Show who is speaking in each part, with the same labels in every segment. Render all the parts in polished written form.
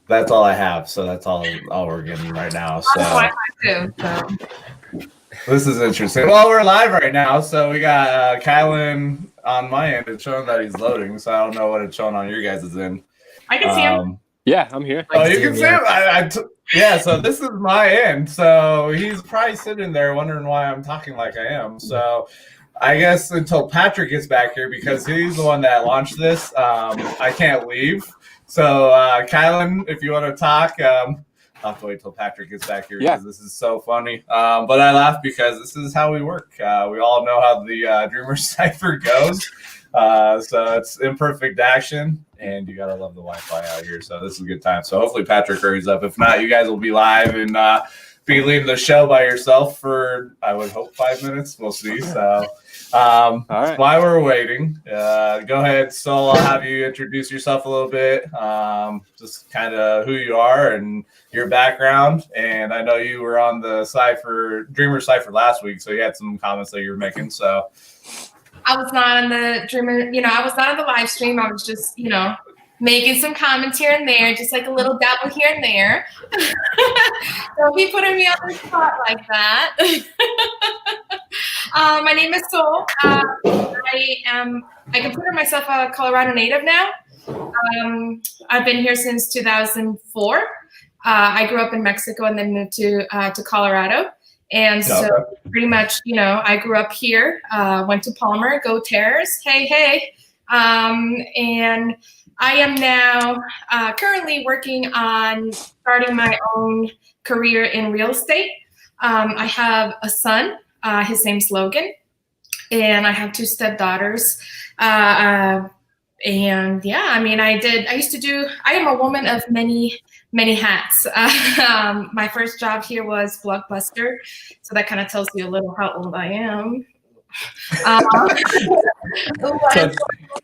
Speaker 1: That's all I have. So that's all we're getting right now. So
Speaker 2: too, so.
Speaker 1: This is interesting. Well, we're live right now, so we got Kylan on my end. It's showing that he's loading, so I don't know what it's showing on your guys' end.
Speaker 2: I can see him.
Speaker 3: Yeah, I'm here.
Speaker 1: Oh, you can see him? Yeah, so this is my end. So he's probably sitting there wondering why I'm talking like I am. So I guess until Patrick gets back here, because he's the one that launched this, I can't leave. So Kylan, if you want to talk, I'll have to wait till Patrick gets back here because this is so funny. But I laugh because this is how we work. We all know how the Dreamer Cypher goes. So it's imperfect action, and you got to love the Wi-Fi out here. So this is a good time. So hopefully Patrick hurries up. If not, you guys will be live and be leading the show by yourself for, I would hope, 5 minutes. We'll see. So all right. While we're waiting, go ahead, Sol. I'll have you introduce yourself a little bit, just kind of who you are and your background. And I know you were on the Dreamer Cypher last week, so you had some comments that you were making. So
Speaker 2: I was not on the Dreamer, I was not on the live stream. I was just, making some comments here and there, just like a little dabble here and there. Don't be putting me on the spot like that. My name is Sol. I consider myself a Colorado native now. I've been here since 2004. I grew up in Mexico and then moved to Colorado. And so pretty much, I grew up here, went to Palmer, go Terrors, hey. And I am now currently working on starting my own career in real estate. I have a son, his name's Logan, and I have 2 stepdaughters. I am a woman of many hats. My first job here was Blockbuster, so that kind of tells you a little how old I am.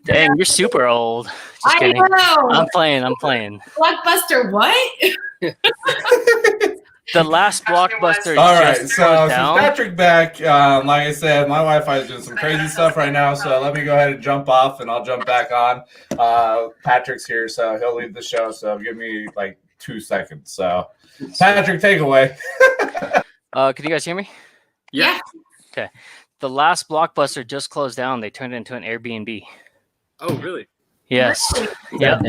Speaker 4: Dang, you're super old. Just kidding.
Speaker 2: Know.
Speaker 4: I'm playing.
Speaker 2: Blockbuster, what?
Speaker 4: The last Blockbuster.
Speaker 1: All right, so Patrick back. Like I said, my Wi-Fi is doing some crazy stuff right now, so let me go ahead and jump off, and I'll jump back on. Patrick's here, so he'll leave the show. So give me like 2 seconds. So Patrick, take away.
Speaker 4: Can you guys hear me?
Speaker 2: Yeah.
Speaker 4: Okay. The last Blockbuster just closed down. They turned it into an Airbnb.
Speaker 3: Oh, really?
Speaker 4: Yes.
Speaker 3: Yeah.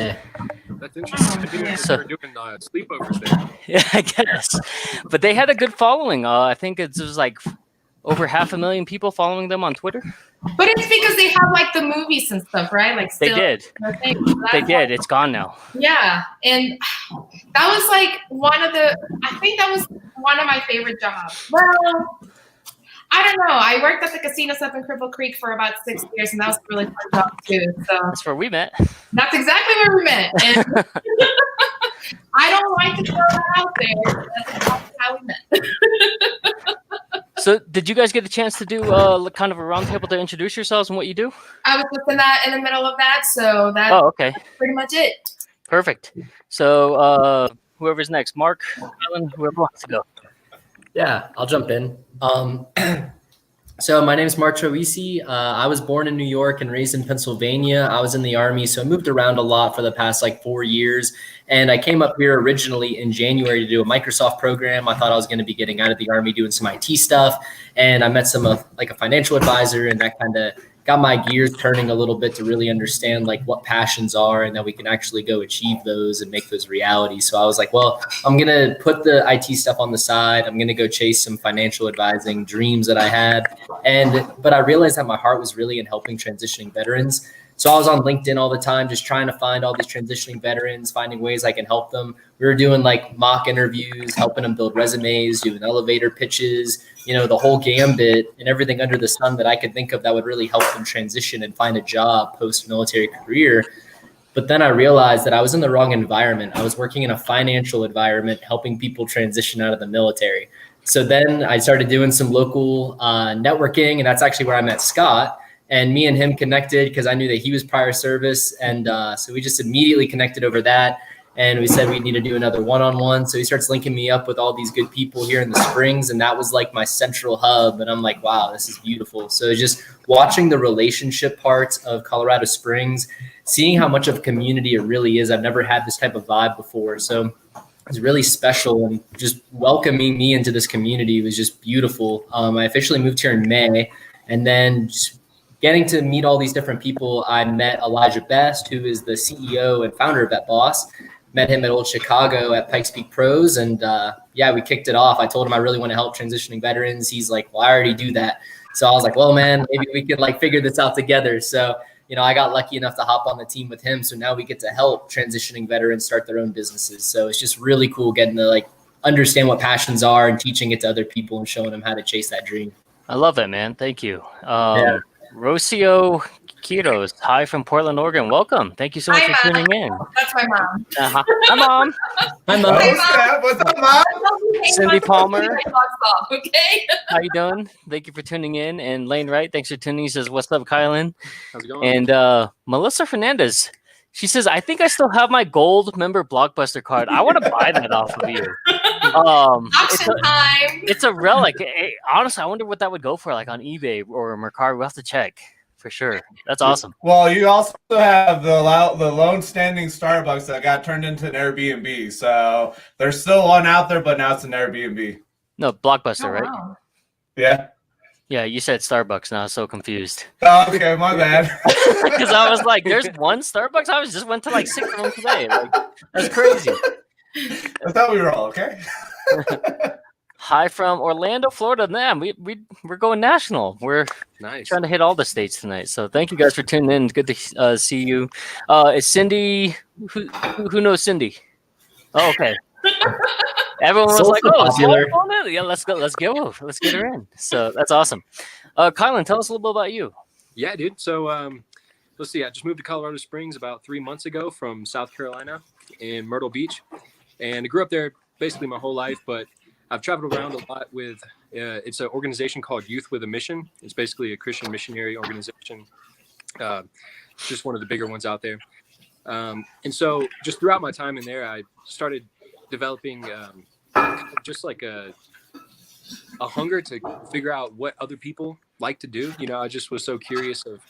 Speaker 3: That's interesting. I think they're doing sleepovers there.
Speaker 4: Yeah, I guess. But they had a good following. I think it was like over 500,000 people following them on Twitter.
Speaker 2: But it's because they have like the movies and stuff, right? Like
Speaker 4: they did. They did. It's gone now.
Speaker 2: Yeah, and that was like one of my favorite jobs. Well, I don't know. I worked at the casinos up in Cripple Creek for about 6 years, and that was a really fun job too. So
Speaker 4: that's where we met.
Speaker 2: That's exactly where we met. And I don't like to throw that out there. That's how we met.
Speaker 4: So, did you guys get a chance to do kind of a roundtable to introduce yourselves and what you do?
Speaker 2: I was just in the middle of that, so that's pretty much it.
Speaker 4: Perfect. So, whoever's next, Mark, Alan, whoever wants to go.
Speaker 5: Yeah, I'll jump in. So my name is Mark Troisi. I was born in New York and raised in Pennsylvania. I was in the Army, so I moved around a lot for the past 4 years. And I came up here originally in January to do a Microsoft program. I thought I was going to be getting out of the Army doing some IT stuff. And I met some of a financial advisor, and that kind of got my gears turning a little bit to really understand what passions are and that we can actually go achieve those and make those realities. So I was like, well, I'm going to put the IT stuff on the side. I'm going to go chase some financial advising dreams that I had. But I realized that my heart was really in helping transitioning veterans. So I was on LinkedIn all the time, just trying to find all these transitioning veterans, finding ways I can help them. We were doing mock interviews, helping them build resumes, doing elevator pitches, the whole gambit and everything under the sun that I could think of that would really help them transition and find a job post-military career. But then I realized that I was in the wrong environment. I was working in a financial environment, helping people transition out of the military. So then I started doing some local networking, and that's actually where I met Scott. And me and him connected because I knew that he was prior service. And so we just immediately connected over that. And we said we need to do another one-on-one. So he starts linking me up with all these good people here in the Springs. And that was my central hub. And I'm like, wow, this is beautiful. So just watching the relationship parts of Colorado Springs seeing how much of a community it really is. I've never had this type of vibe before. So it's really special, and just welcoming me into this community was just beautiful. I officially moved here in May, and then just getting to meet all these different people. I met Elijah Best, who is the CEO and founder of BetBoss. Met him at Old Chicago at Pikes Peak Pros, and we kicked it off. I told him I really want to help transitioning veterans. He's like, well, I already do that. So I was like, well, man, maybe we could like figure this out together. So, you know, I got lucky enough to hop on the team with him. So now we get to help transitioning veterans start their own businesses. So it's just really cool getting to like understand what passions are and teaching it to other people and showing them how to chase that dream.
Speaker 4: I love that, man. Thank you. Rocio Quiros, hi from Portland, Oregon. Welcome. Thank you so much for tuning in.
Speaker 2: That's my mom.
Speaker 4: Hi, Mom.
Speaker 5: Hi, Mom.
Speaker 1: Hey, Mom. What's up, Mom?
Speaker 4: Cindy Palmer.
Speaker 2: Okay.
Speaker 4: How you doing? Thank you for tuning in. And Lane Wright, thanks for tuning in. He says, what's up, Kylan?
Speaker 3: How's it going?
Speaker 4: And Melissa Fernandez, she says, I think I still have my gold member Blockbuster card. I want to buy that off of you.
Speaker 2: Auction time.
Speaker 4: It's a relic. Honestly, I wonder what that would go for, like on eBay or Mercari. We'll have to check for sure. That's awesome.
Speaker 1: Well, you also have the lone standing Starbucks that got turned into an Airbnb. So there's still one out there, but now it's an Airbnb.
Speaker 4: No, Blockbuster,
Speaker 2: Oh,
Speaker 4: right?
Speaker 2: wow.
Speaker 1: Yeah.
Speaker 4: Yeah, you said Starbucks. Now I'm so confused.
Speaker 1: Oh, okay, my bad.
Speaker 4: Because I was like, there's one Starbucks? I just went to like 6 of them today. Like, that's crazy.
Speaker 1: I thought we were all okay.
Speaker 4: Hi from Orlando, Florida. Man, we're going national. We're
Speaker 3: Nice.
Speaker 4: trying to hit all the states tonight. So thank you guys for tuning in. Good to see you. Is Cindy? Who knows Cindy? Oh, okay. Everyone was like, "Oh,
Speaker 5: popular.
Speaker 4: Yeah, let's go. Let's get her in." So that's awesome. Kylan, tell us a little bit about you.
Speaker 3: Yeah, dude. So let's see. I just moved to Colorado Springs about 3 months ago from South Carolina in Myrtle Beach, and I grew up there basically my whole life. But I've traveled around a lot with. It's an organization called Youth with a Mission. It's basically a Christian missionary organization. Just one of the bigger ones out there. And so just throughout my time in there, I started developing just like a hunger to figure out what other people like to do. You know, I just was so curious of,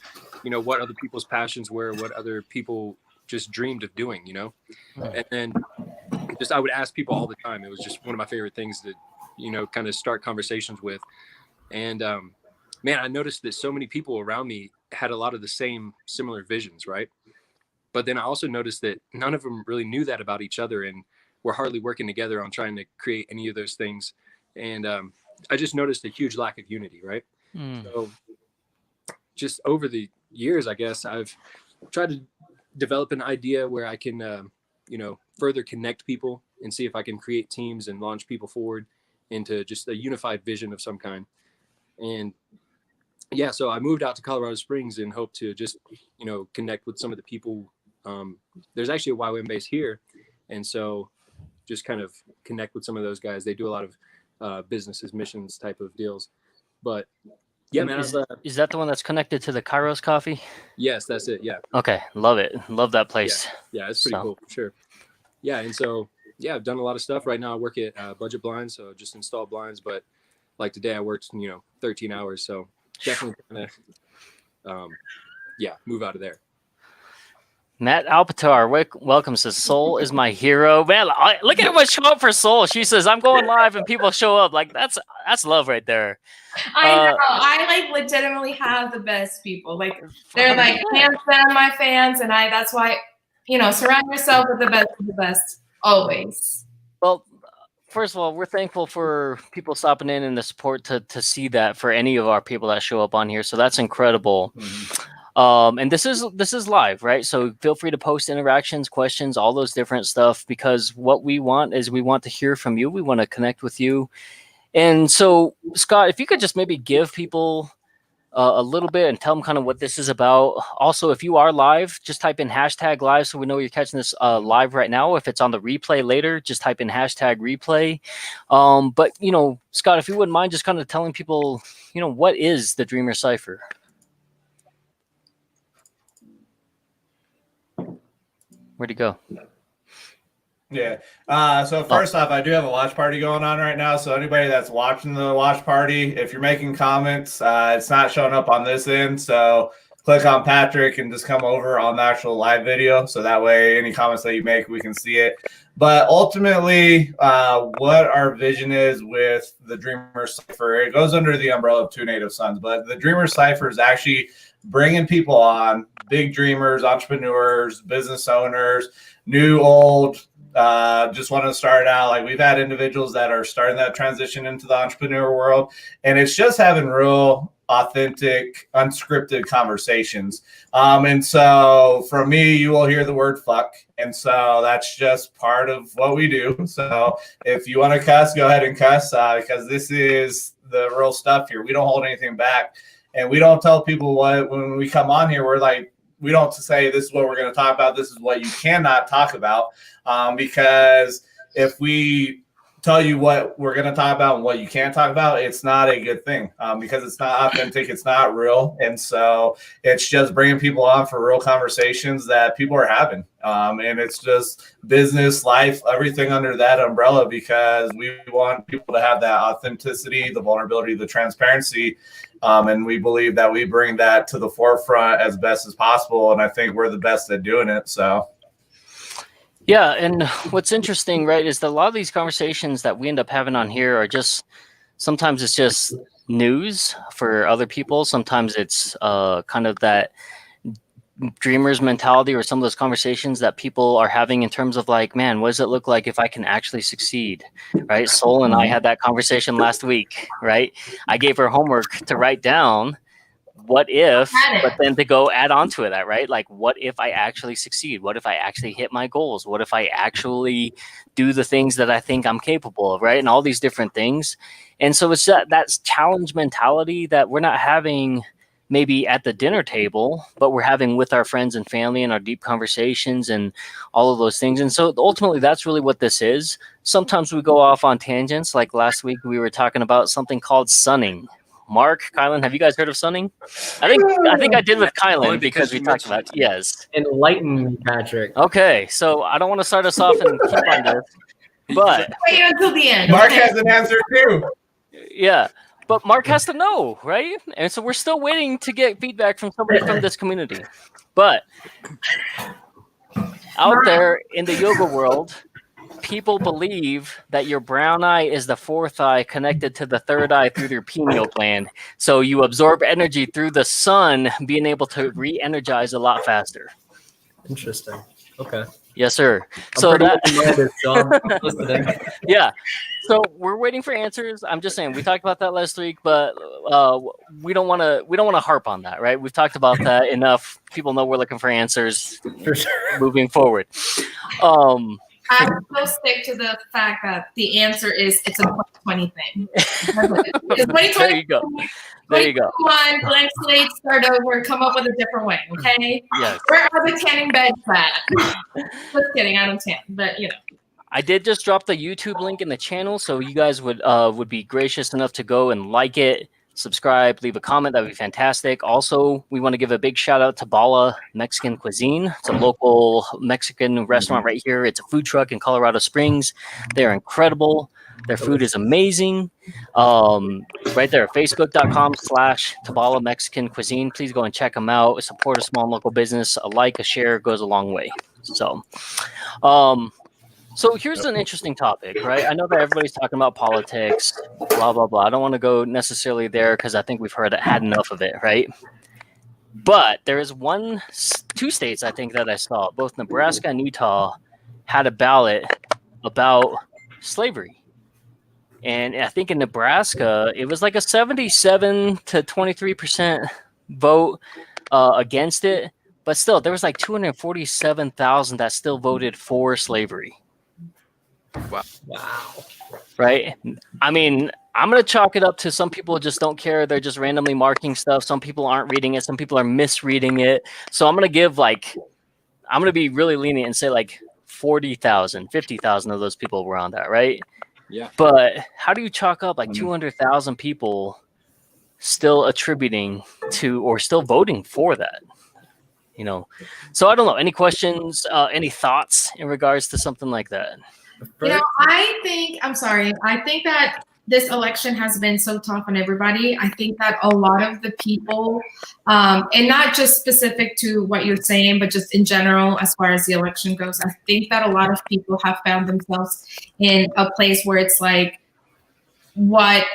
Speaker 3: you know, what other people's passions were, what other people just dreamed of doing, you know. And then just I would ask people all the time. It was just one of my favorite things to, you know, kind of start conversations with. And man, I noticed that so many people around me had a lot of the similar visions, right? But then I also noticed that none of them really knew that about each other, and were hardly working together on trying to create any of those things. And I just noticed a huge lack of unity, right? So just over the years, I guess, I've tried to develop an idea where I can, you know, further connect people and see if I can create teams and launch people forward into just a unified vision of some kind. And yeah, so I moved out to Colorado Springs and hope to just, you know, connect with some of the people. There's actually a YWAM base here. And so just kind of connect with some of those guys. They do a lot of businesses, missions type of deals. But yeah, man.
Speaker 4: Is that the one that's connected to the Kairos Coffee?
Speaker 3: Yes, that's it. Yeah.
Speaker 4: Okay. Love it. Love that place.
Speaker 3: Yeah, it's pretty cool for sure. Yeah. And so, yeah, I've done a lot of stuff. Right now I work at Budget Blinds, so just install blinds. But like today I worked, you know, 13 hours. So definitely gonna, move out of there.
Speaker 4: Matt Alpitar, welcome, says, Soul is my hero. Man, look at what show up for Soul. She says, I'm going live and people show up. Like, that's love right there.
Speaker 2: I know. I like legitimately have the best people. Like, they're like hands down my fans, and that's why, you know, surround yourself with the best always.
Speaker 4: Well, first of all, we're thankful for people stopping in and the support to see that for any of our people that show up on here. So that's incredible. Mm-hmm. And this is live, right? So feel free to post interactions, questions, all those different stuff, because what we want is we want to hear from you. We want to connect with you. And so, Scott, if you could just maybe give people a little bit and tell them kind of what this is about. Also, if you are live, just type in #live so we know you're catching this live right now. If it's on the replay later, just type in #replay. But, you know, Scott, if you wouldn't mind just kind of telling people, you know, what is the Dreamer Cypher? Where'd he go?
Speaker 1: Yeah. So first off, I do have a watch party going on right now. So anybody that's watching the watch party, if you're making comments, it's not showing up on this end. So click on Patrick and just come over on the actual live video. So that way, any comments that you make, we can see it. But ultimately, what our vision is with the Dreamer Cypher, it goes under the umbrella of Two Native Sons. But the Dreamer Cypher is actually bringing people on, big dreamers, entrepreneurs, business owners, new, old, just want to start out. Like, we've had individuals that are starting that transition into the entrepreneur world, and it's just having real, authentic, unscripted conversations. And so for me, you will hear the word fuck. And so that's just part of what we do. So if you want to cuss, go ahead and cuss, because this is the real stuff here. We don't hold anything back, and we don't tell people what, when we come on here, we're like, we don't say this is what we're going to talk about. This is what you cannot talk about, because if we tell you what we're going to talk about and what you can't talk about, it's not a good thing, because it's not authentic. It's not real. And so it's just bringing people on for real conversations that people are having. And it's just business, life, everything under that umbrella, because we want people to have that authenticity, the vulnerability, the transparency. And we believe that we bring that to the forefront as best as possible. And I think we're the best at doing it. So.
Speaker 4: Yeah, and what's interesting, right, is that a lot of these conversations that we end up having on here are just, sometimes it's just news for other people. Sometimes it's kind of that dreamers mentality, or some of those conversations that people are having in terms of like, man, what does it look like if I can actually succeed, right? Sol and I had that conversation last week, right? I gave her homework to write down what if, but then to go add on to that, right? Like, what if I actually succeed? What if I actually hit my goals? What if I actually do the things that I think I'm capable of, right? And all these different things. And so it's that's challenge mentality that we're not having maybe at the dinner table, but we're having with our friends and family and our deep conversations and all of those things. And so ultimately, that's really what this is. Sometimes we go off on tangents. Like last week, we were talking about something called sunning. Mark, Kylan, have you guys heard of sunning? I think I did with Kylan because we talked about it. Yes.
Speaker 5: Enlighten me, Patrick.
Speaker 4: Okay, so I don't want to start us off and keep on this, but
Speaker 2: wait until the end.
Speaker 1: Mark has an answer too.
Speaker 4: Yeah, but Mark has to know, right? And so we're still waiting to get feedback from somebody from this community. But out there in the yoga world, people believe that your brown eye is the fourth eye connected to the third eye through your pineal gland. So you absorb energy through the sun, being able to re-energize a lot faster.
Speaker 5: Interesting. Okay.
Speaker 4: Yes, sir.
Speaker 5: I'm listening.
Speaker 4: Yeah. So we're waiting for answers. I'm just saying, we talked about that last week, but we don't want to harp on that, right? We've talked about that enough. People know we're looking for answers
Speaker 5: For sure.
Speaker 4: moving forward.
Speaker 2: I would still stick to the fact that the answer is it's a 2020 thing. It's 2020.
Speaker 4: There you go. There you go.
Speaker 2: 2021, blank slate, start over, come up with a different way, okay?
Speaker 4: Yes.
Speaker 2: Where are the tanning beds at? Just kidding, I don't tan, but you know.
Speaker 4: I did just drop the YouTube link in the channel, so you guys would be gracious enough to go and like it, subscribe, leave a comment. That would be fantastic. Also, we want to give a big shout out to Bala Mexican Cuisine. It's a local Mexican restaurant right here. It's a food truck in Colorado Springs. They're incredible. Their food is amazing. Right there, facebook.com/Tabala Mexican Cuisine. Please go and check them out. Support a small local business. A like, a share goes a long way. So here's an interesting topic, right? I know that everybody's talking about politics, blah, blah, blah. I don't want to go necessarily there because I think we've had enough of it, right? But there is two states, I think, that I saw, both Nebraska and Utah, had a ballot about slavery. And I think in Nebraska, it was like a 77 to 23% vote against it. But still, there was like 247,000 that still voted for slavery.
Speaker 5: Wow.
Speaker 4: Right? I mean, I'm going to chalk it up to some people just don't care. They're just randomly marking stuff. Some people aren't reading it. Some people are misreading it. So I'm going to be really lenient and say like 40,000, 50,000 of those people were on that, right?
Speaker 3: Yeah.
Speaker 4: But how do you chalk up like 200,000 people still attributing to or still voting for that? You know, so I don't know. Any questions, any thoughts in regards to something like that?
Speaker 2: You know, I think that this election has been so tough on everybody. I think that a lot of the people, and not just specific to what you're saying, but just in general, as far as the election goes, I think that a lot of people have found themselves in a place where it's like, what,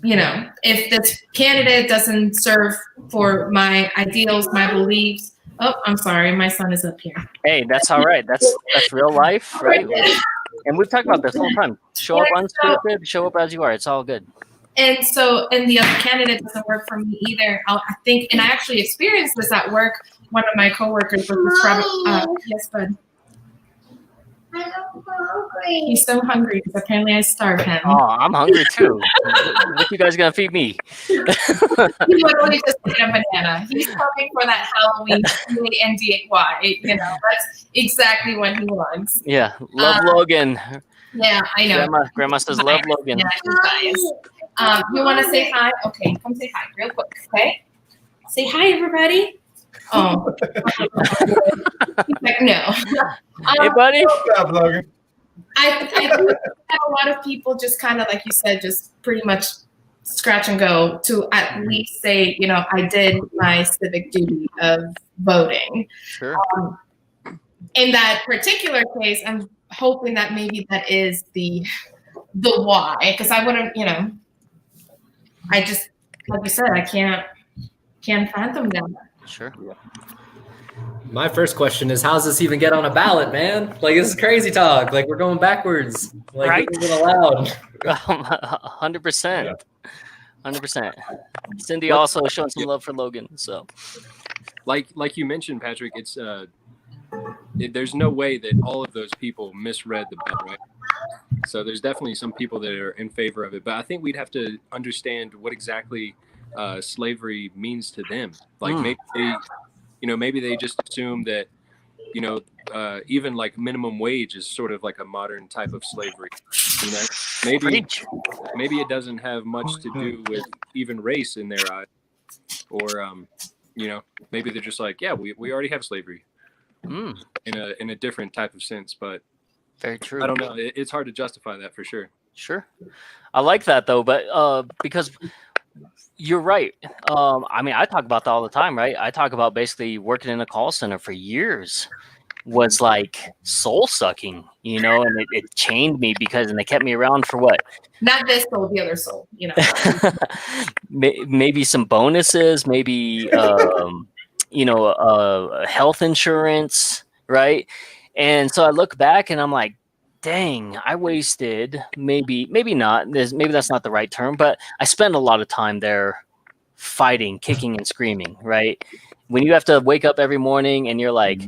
Speaker 2: if this candidate doesn't serve for my ideals, my beliefs. Oh, I'm sorry, my son is up here.
Speaker 4: Hey, that's all right. That's real life, right? And we've talked about this all the time. Show up unscripted, show up as you are. It's all good.
Speaker 2: And the other candidate doesn't work for me either. I think, and I actually experienced this at work. One of my coworkers was describing. Yes, bud. I'm hungry. He's so hungry because apparently I starved him.
Speaker 4: Oh, I'm hungry too. What you guys gonna feed me?
Speaker 2: He literally just ate a banana. He's coming for that Halloween NDY. That's exactly what he wants.
Speaker 4: Yeah, love Logan.
Speaker 2: Yeah, I know.
Speaker 4: Grandma says love Logan.
Speaker 2: Yeah, he's biased. You want to say hi? Okay, come say hi real quick. Okay, say hi, everybody. Oh, he's like, no.
Speaker 4: Hey, buddy.
Speaker 1: What's up, Logan?
Speaker 2: I think that a lot of people just kind of, like you said, just pretty much scratch and go to at least say, I did my civic duty of voting.
Speaker 4: Sure.
Speaker 2: In that particular case, I'm hoping that maybe that is the why, because I wouldn't, I just, like you said, I can't fathom that.
Speaker 4: Sure.
Speaker 5: My first question is, how's this even get on a ballot, man? Like, this is crazy talk. Like, we're going backwards. Like,
Speaker 4: right?
Speaker 5: This isn't allowed.
Speaker 4: 100%. 100%. Cindy also showing some love for Logan. So,
Speaker 3: like you mentioned, Patrick, it's there's no way that all of those people misread the bill, right? So there's definitely some people that are in favor of it, but I think we'd have to understand what exactly slavery means to them. Like maybe they just assume that even like minimum wage is sort of like a modern type of slavery. Maybe it doesn't have much to do with even race in their eyes, or maybe they're just like, yeah, we already have slavery in a different type of sense. But
Speaker 4: very true.
Speaker 3: I don't know. It's hard to justify that for sure.
Speaker 4: Sure, I like that though, but because you're right. I talk about that all the time, right? I talk about basically working in a call center for years was like soul sucking, and it chained me and they kept me around for what?
Speaker 2: Not this soul, the other soul,
Speaker 4: Maybe some bonuses, maybe, health insurance, right? And so I look back and I'm like, dang, I wasted maybe not. Maybe that's not the right term, but I spent a lot of time there fighting, kicking and screaming, right? When you have to wake up every morning and you're like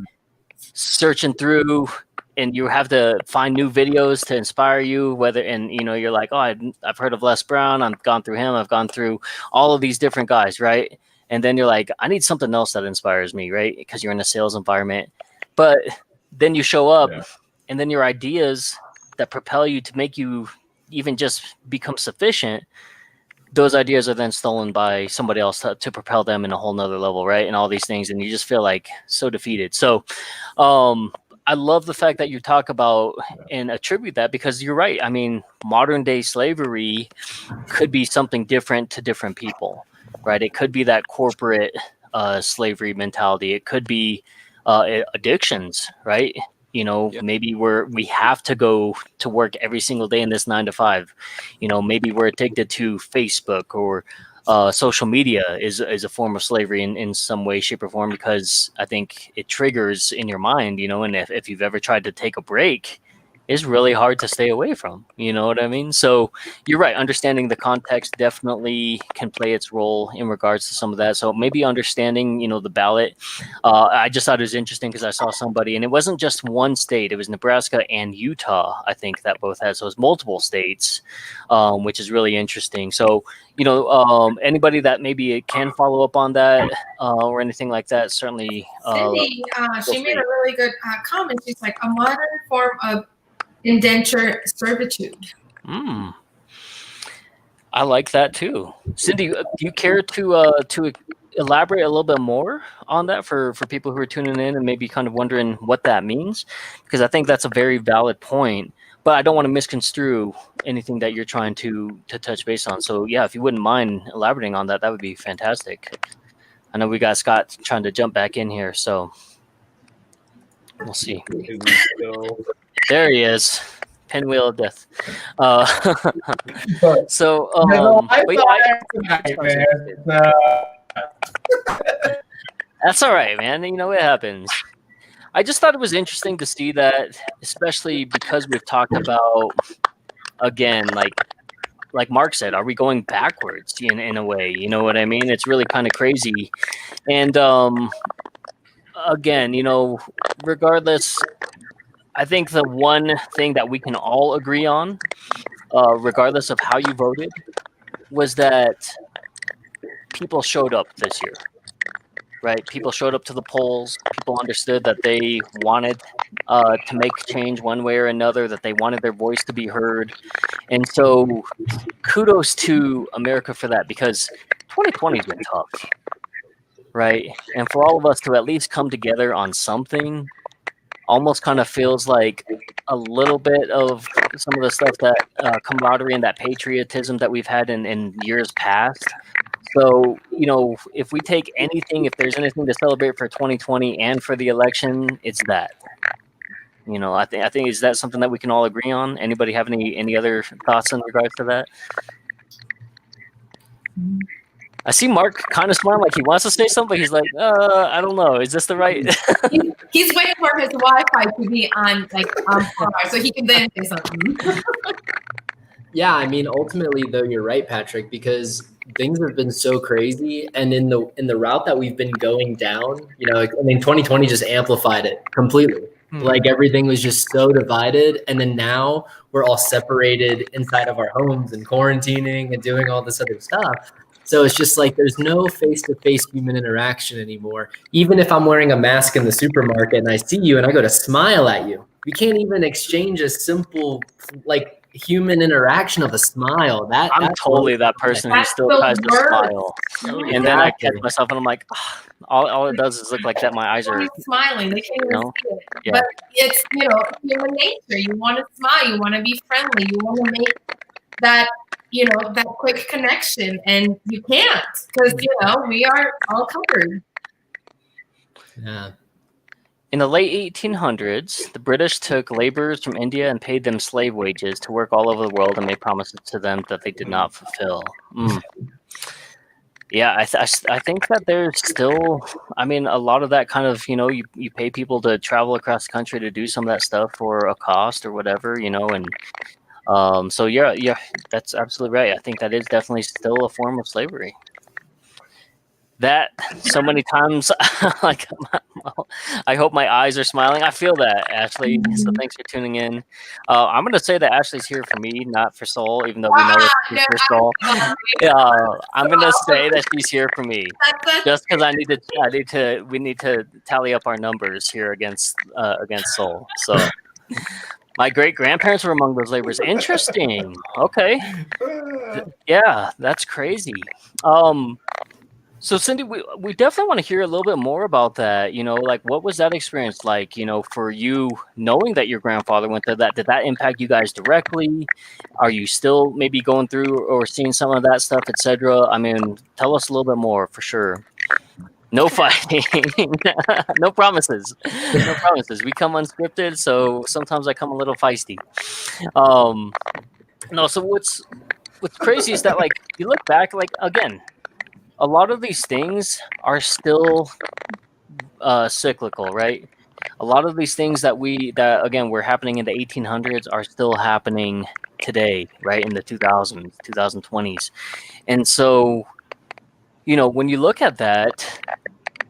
Speaker 4: searching through and you have to find new videos to inspire you, you're like, oh, I've heard of Les Brown. I've gone through him. I've gone through all of these different guys, right? And then you're like, I need something else that inspires me, right? Because you're in a sales environment. But then you show up and then your ideas that propel you to make you even just become sufficient, those ideas are then stolen by somebody else to propel them in a whole nother level, right? And all these things. And you just feel like so defeated. So I love the fact that you talk about and attribute that, because you're right. I mean, modern day slavery could be something different to different people, right? It could be that corporate slavery mentality. It could be addictions, right? Maybe we have to go to work every single day in this 9 to 5. Maybe we're addicted to Facebook or social media is a form of slavery in some way, shape, or form, because I think it triggers in your mind, and if you've ever tried to take a break, it's really hard to stay away from, you know what I mean? So you're right. Understanding the context definitely can play its role in regards to some of that. So maybe understanding, the ballot. I just thought it was interesting because I saw somebody, and it wasn't just one state. It was Nebraska and Utah, I think, that both had. So it's multiple states, which is really interesting. So, anybody that maybe can follow up on that or anything like that, certainly.
Speaker 2: Cindy, she made a really good comment. She's like, a modern form of indenture servitude.
Speaker 4: I like that too. Cindy, do you care to elaborate a little bit more on that for people who are tuning in and maybe kind of wondering what that means? Because I think that's a very valid point, but I don't want to misconstrue anything that you're trying to touch base on. So yeah, if you wouldn't mind elaborating on that, that would be fantastic. I know we got Scott trying to jump back in here, so we'll see.
Speaker 1: Is he still?
Speaker 4: There he is. Pinwheel of death.
Speaker 1: But,
Speaker 4: So,
Speaker 1: I
Speaker 4: but
Speaker 1: thought
Speaker 4: yeah,
Speaker 1: tonight, man.
Speaker 4: that's all right, man. You know, it happens. I just thought it was interesting to see that, especially because we've talked about, again, like Mark said, are we going backwards in a way? You know what I mean? It's really kind of crazy. And again, you know, regardless, I think the one thing that we can all agree on, regardless of how you voted, was that people showed up this year, right? People showed up to the polls. People understood that they wanted to make change one way or another, that they wanted their voice to be heard. And so kudos to America for that, because 2020 has been tough, right? And for all of us to at least come together on something almost kind of feels like a little bit of some of the stuff that camaraderie and that patriotism that we've had in years past. So, you know, if we take anything, if there's anything to celebrate for 2020 and for the election, it's that. You know, I think is that something that we can all agree on? Anybody have any other thoughts in regards to that? I see Mark kind of smiling like he wants to say something, but he's like, I don't know. Is this the right?
Speaker 2: He's waiting for his Wi-Fi to be on par so he can then say something.
Speaker 5: Yeah, I mean, ultimately, though, you're right, Patrick, because things have been so crazy, and in the route that we've been going down, you know, I mean, 2020 just amplified it completely. Like everything was just so divided, and then now we're all separated inside of our homes and quarantining and doing all this other stuff. So it's just like there's no face-to-face human interaction anymore. Even if I'm wearing a mask in the supermarket and I see you and I go to smile at you, we can't even exchange a simple like human interaction of a smile.
Speaker 4: I'm totally that person who still tries to smile, and then I catch myself and I'm like, all it does is look like that my eyes are
Speaker 2: smiling. They can't even see it.
Speaker 4: Yeah.
Speaker 2: But it's, you know, human nature. You want to smile. You want to be friendly. You want to make that, you know, that quick connection, and you can't because, you know, we are all covered.
Speaker 5: Yeah.
Speaker 4: In the late 1800s, the British took laborers from India and paid them slave wages to work all over the world and made promises to them that they did not fulfill. Yeah, I think that there's still, I mean, a lot of that kind of, you know, you pay people to travel across the country to do some of that stuff for a cost or whatever, you know, and so yeah, that's absolutely right. I think that is definitely still a form of slavery. That so many times, like, I hope my eyes are smiling. I feel that, Ashley. So thanks for tuning in. I'm going to say that Ashley's here for me, not for Soul, even though we know it's for Soul. I'm going to say that she's here for me, just because we need to tally up our numbers here against Soul. So. My great grandparents were among those laborers. Interesting. Okay. Yeah, that's crazy. So Cindy, we definitely want to hear a little bit more about that. You know, like what was that experience like, you know, for you knowing that your grandfather went through that? Did that impact you guys directly? Are you still maybe going through or seeing some of that stuff, etc.? I mean, tell us a little bit more for sure. No fighting, no promises, no promises. We come unscripted, so sometimes I come a little feisty. No, so what's crazy is that, like, you look back, like, again, a lot of these things are still cyclical, right? A lot of these things that again were happening in the 1800s are still happening today, right? In the 2000s, 2020s, and so, you know, when you look at that,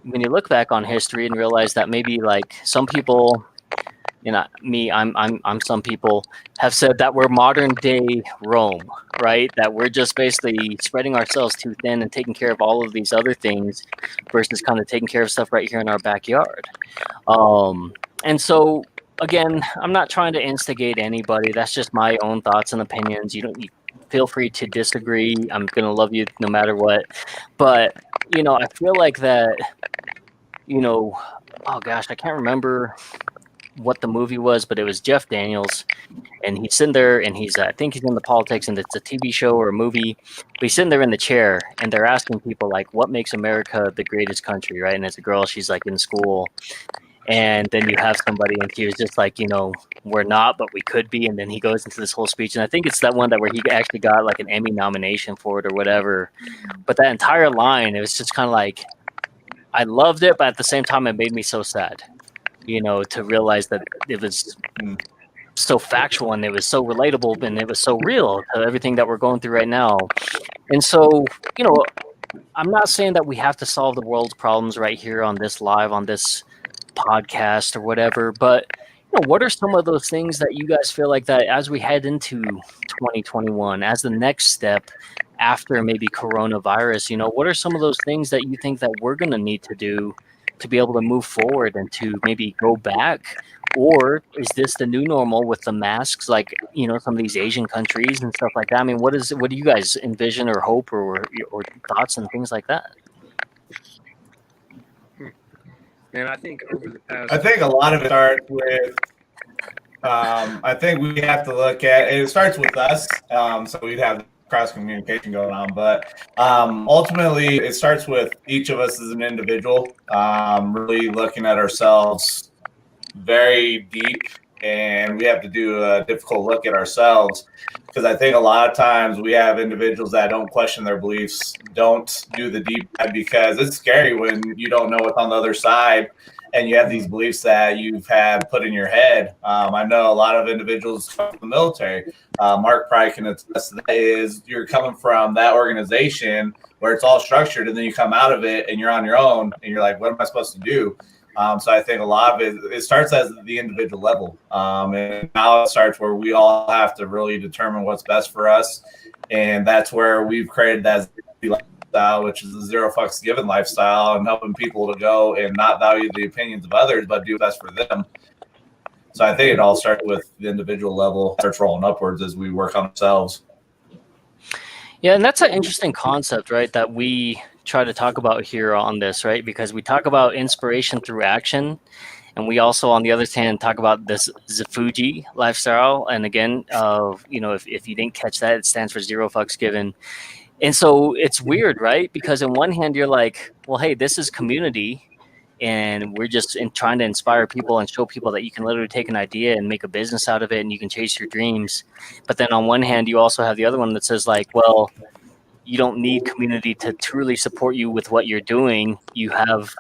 Speaker 4: when you look back on history and realize that maybe like some people, you know, I'm some people have said that we're modern day Rome, right? That we're just basically spreading ourselves too thin and taking care of all of these other things versus kind of taking care of stuff right here in our backyard. And so again, I'm not trying to instigate anybody. That's just my own thoughts and opinions. You feel free to disagree. I'm going to love you no matter what. But I feel like that, oh gosh, I can't remember what the movie was, but it was Jeff Daniels, and he's sitting there, and I think he's in the politics, and it's a TV show or a movie, but he's sitting there in the chair, and they're asking people like, what makes America the greatest country, right? And as a girl, she's like in school, and then you have somebody, and she was just like, we're not, but we could be, and then he goes into this whole speech, and I think it's that one that where he actually got like an Emmy nomination for it or whatever, but that entire line, it was just kind of like, I loved it, but at the same time, it made me so sad, to realize that it was so factual and it was so relatable and it was so real to everything that we're going through right now. And so, I'm not saying that we have to solve the world's problems right here on this live, on this podcast or whatever, but what are some of those things that you guys feel like that as we head into 2021, as the next step after maybe coronavirus, what are some of those things that you think that we're going to need to do to be able to move forward and to maybe go back? Or is this the new normal with the masks, like, some of these Asian countries and stuff like that? I mean, what do you guys envision or hope or thoughts and things like that?
Speaker 3: Man, I think over the past,
Speaker 1: I think a lot of it starts with. I think we have to look at it. Starts with us, so we'd have cross communication going on, but ultimately it starts with each of us as an individual, really looking at ourselves very deep, and we have to do a difficult look at ourselves, because I think a lot of times we have individuals that don't question their beliefs, don't do the deep dive, because it's scary when you don't know what's on the other side and you have these beliefs that you've had put in your head. I know a lot of individuals from the military. Mark probably can attest to that, is you're coming from that organization where it's all structured, and then you come out of it and you're on your own and you're like, what am I supposed to do? So I think a lot of it starts at the individual level. And now it starts where we all have to really determine what's best for us. And that's where we've created that lifestyle, which is a zero fucks given lifestyle, and helping people to go and not value the opinions of others, but do best for them. So I think it all starts with the individual level, starts rolling upwards as we work on ourselves.
Speaker 4: Yeah, and that's an interesting concept, right, that we try to talk about here on this, right? Because we talk about inspiration through action, and we also, on the other hand, talk about this Zafuji lifestyle. And again, if you didn't catch that, it stands for zero fucks given. And so it's weird, right? Because on one hand, you're like, well, hey, this is community, and we're just trying to inspire people and show people that you can literally take an idea and make a business out of it, and you can chase your dreams. But then on one hand, you also have the other one that says like, well, you don't need community to truly support you with what you're doing. You have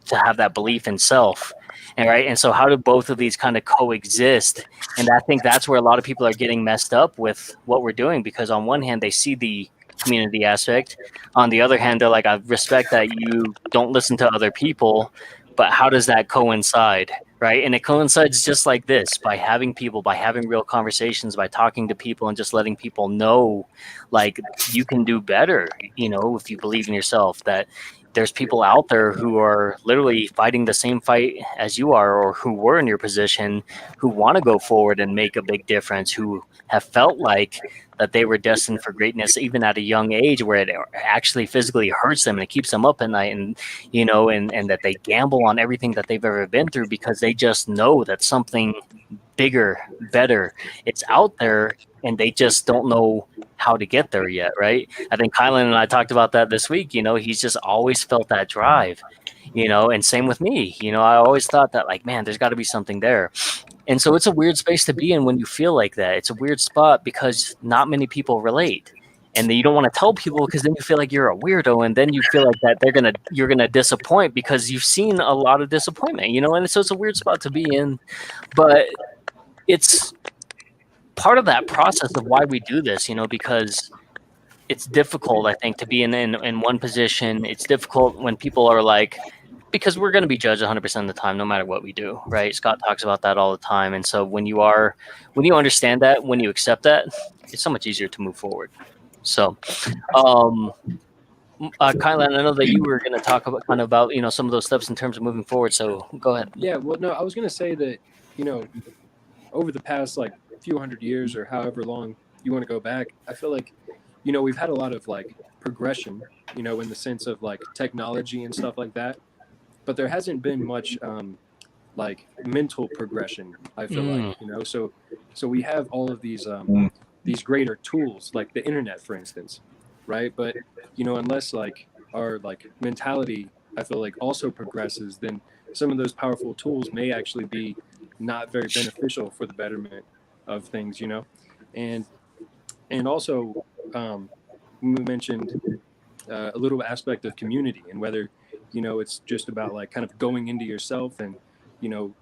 Speaker 4: to have that belief in self. And right. And so how do both of these kind of coexist? And I think that's where a lot of people are getting messed up with what we're doing, because on one hand, they see the community aspect. On the other hand, they're like, I respect that you don't listen to other people, but how does that coincide? Right. And it coincides just like this, by having people, by having real conversations, by talking to people and just letting people know, like, you can do better, if you believe in yourself, that there's people out there who are literally fighting the same fight as you are, or who were in your position, who want to go forward and make a big difference, who have felt like that they were destined for greatness even at a young age, where it actually physically hurts them and it keeps them up at night, and and that they gamble on everything that they've ever been through, because they just know that something bigger, better, it's out there, and they just don't know how to get there yet, right? I think Kylan and I talked about that this week. He's just always felt that drive, and same with me. I always thought that, like, man, there's got to be something there. And so it's a weird space to be in when you feel like that. It's a weird spot because not many people relate. And then you don't want to tell people, because then you feel like you're a weirdo, and then you feel like that you're gonna disappoint, because you've seen a lot of disappointment, and so it's a weird spot to be in. But it's part of that process of why we do this, because it's difficult, I think, to be in one position. It's difficult when people are like, because we're going to be judged 100% of the time, no matter what we do, right? Scott talks about that all the time. And so when you understand that, when you accept that, it's so much easier to move forward. So, Kylan, I know that you were going to talk about some of those steps in terms of moving forward. So go ahead.
Speaker 3: Yeah, well, no, I was going to say that, over the past like few hundred years or however long you want to go back, I feel like, we've had a lot of like progression, you know, in the sense of like technology and stuff like that, but there hasn't been much like mental progression, I feel like, you know. So we have all of these greater tools like the internet, for instance, right? But you know, unless like our like mentality, I feel like, also progresses, then some of those powerful tools may actually be not very beneficial for the betterment of things, you know. And also, we mentioned a little aspect of community, and whether, you know, it's just about like kind of going into yourself and, you know,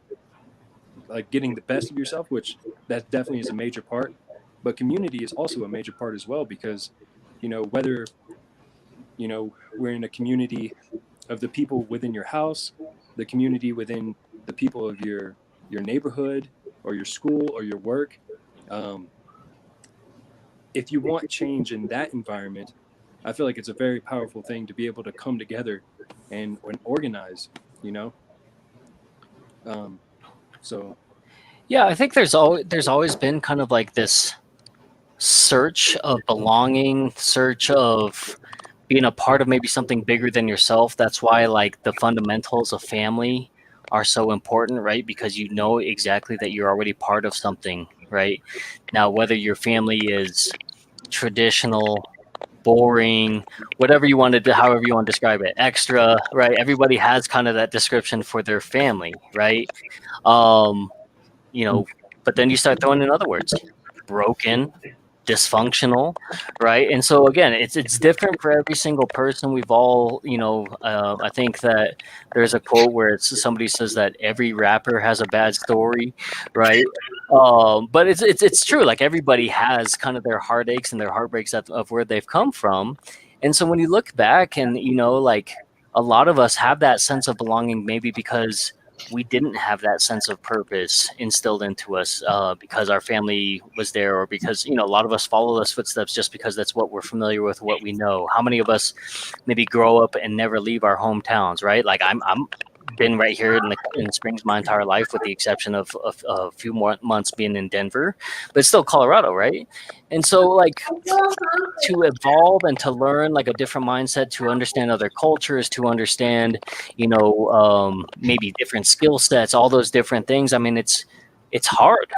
Speaker 3: like getting the best of yourself, which that definitely is a major part, but community is also a major part as well, because, you know, whether, you know, we're in a community of the people within your house, the community within the people of your neighborhood or your school or your work, um, if you want change in that environment, I feel like it's a very powerful thing to be able to come together and organize, you know. So
Speaker 4: Yeah, I think there's always been kind of like this search of belonging, search of being a part of maybe something bigger than yourself. That's why like the fundamentals of family are so important, right? Because you know exactly that you're already part of something, right? Now, whether your family is traditional, boring, whatever you want to do, however you want to describe it, extra, right? Everybody has kind of that description for their family, right? Um, you know, but then you start throwing in other words, broken, dysfunctional, right? And so again, it's different for every single person. We've all, you know, I think that there's a quote where somebody says that every rapper has a bad story, right? But it's true. Like everybody has kind of their heartaches and their heartbreaks of where they've come from, and so when you look back and you know, like a lot of us have that sense of belonging, maybe because we didn't have that sense of purpose instilled into us because our family was there, or because, you know, a lot of us follow those footsteps just because that's what we're familiar with, what we know. How many of us maybe grow up and never leave our hometowns, right? Like I'm been right here in Springs my entire life, with the exception of a few more months being in Denver, but it's still Colorado, right? And so like to evolve and to learn like a different mindset, to understand other cultures, to understand, you know, maybe different skill sets, all those different things. I mean, it's hard,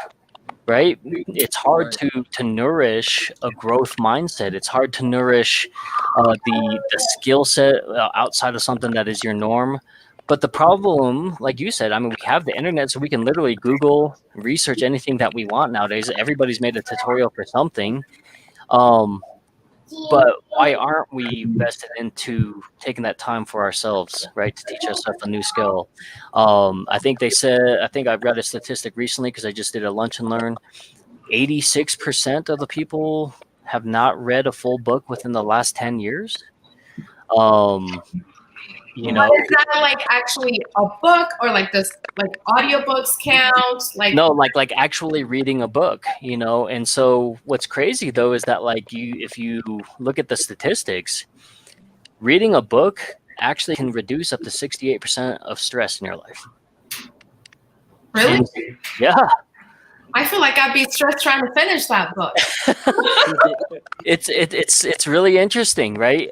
Speaker 4: right? It's hard to nourish a growth mindset. It's hard to nourish the skill set outside of something that is your norm. But the problem, like you said, I mean, we have the internet, so we can literally Google, research anything that we want nowadays. Everybody's made a tutorial for something. But why aren't we vested into taking that time for ourselves, right, to teach ourselves a new skill? I think I've read a statistic recently because I just did a lunch and learn. 86% of the people have not read a full book within the last 10 years. You know,
Speaker 2: what is that, like actually a book, or like this, like audiobooks count? Like
Speaker 4: no, like actually reading a book, you know. And so what's crazy though is that like if you look at the statistics, reading a book actually can reduce up to 68% of stress in your life.
Speaker 2: really?
Speaker 4: And, yeah.
Speaker 2: I feel like I'd be stressed trying to finish that book.
Speaker 4: It's really interesting, right?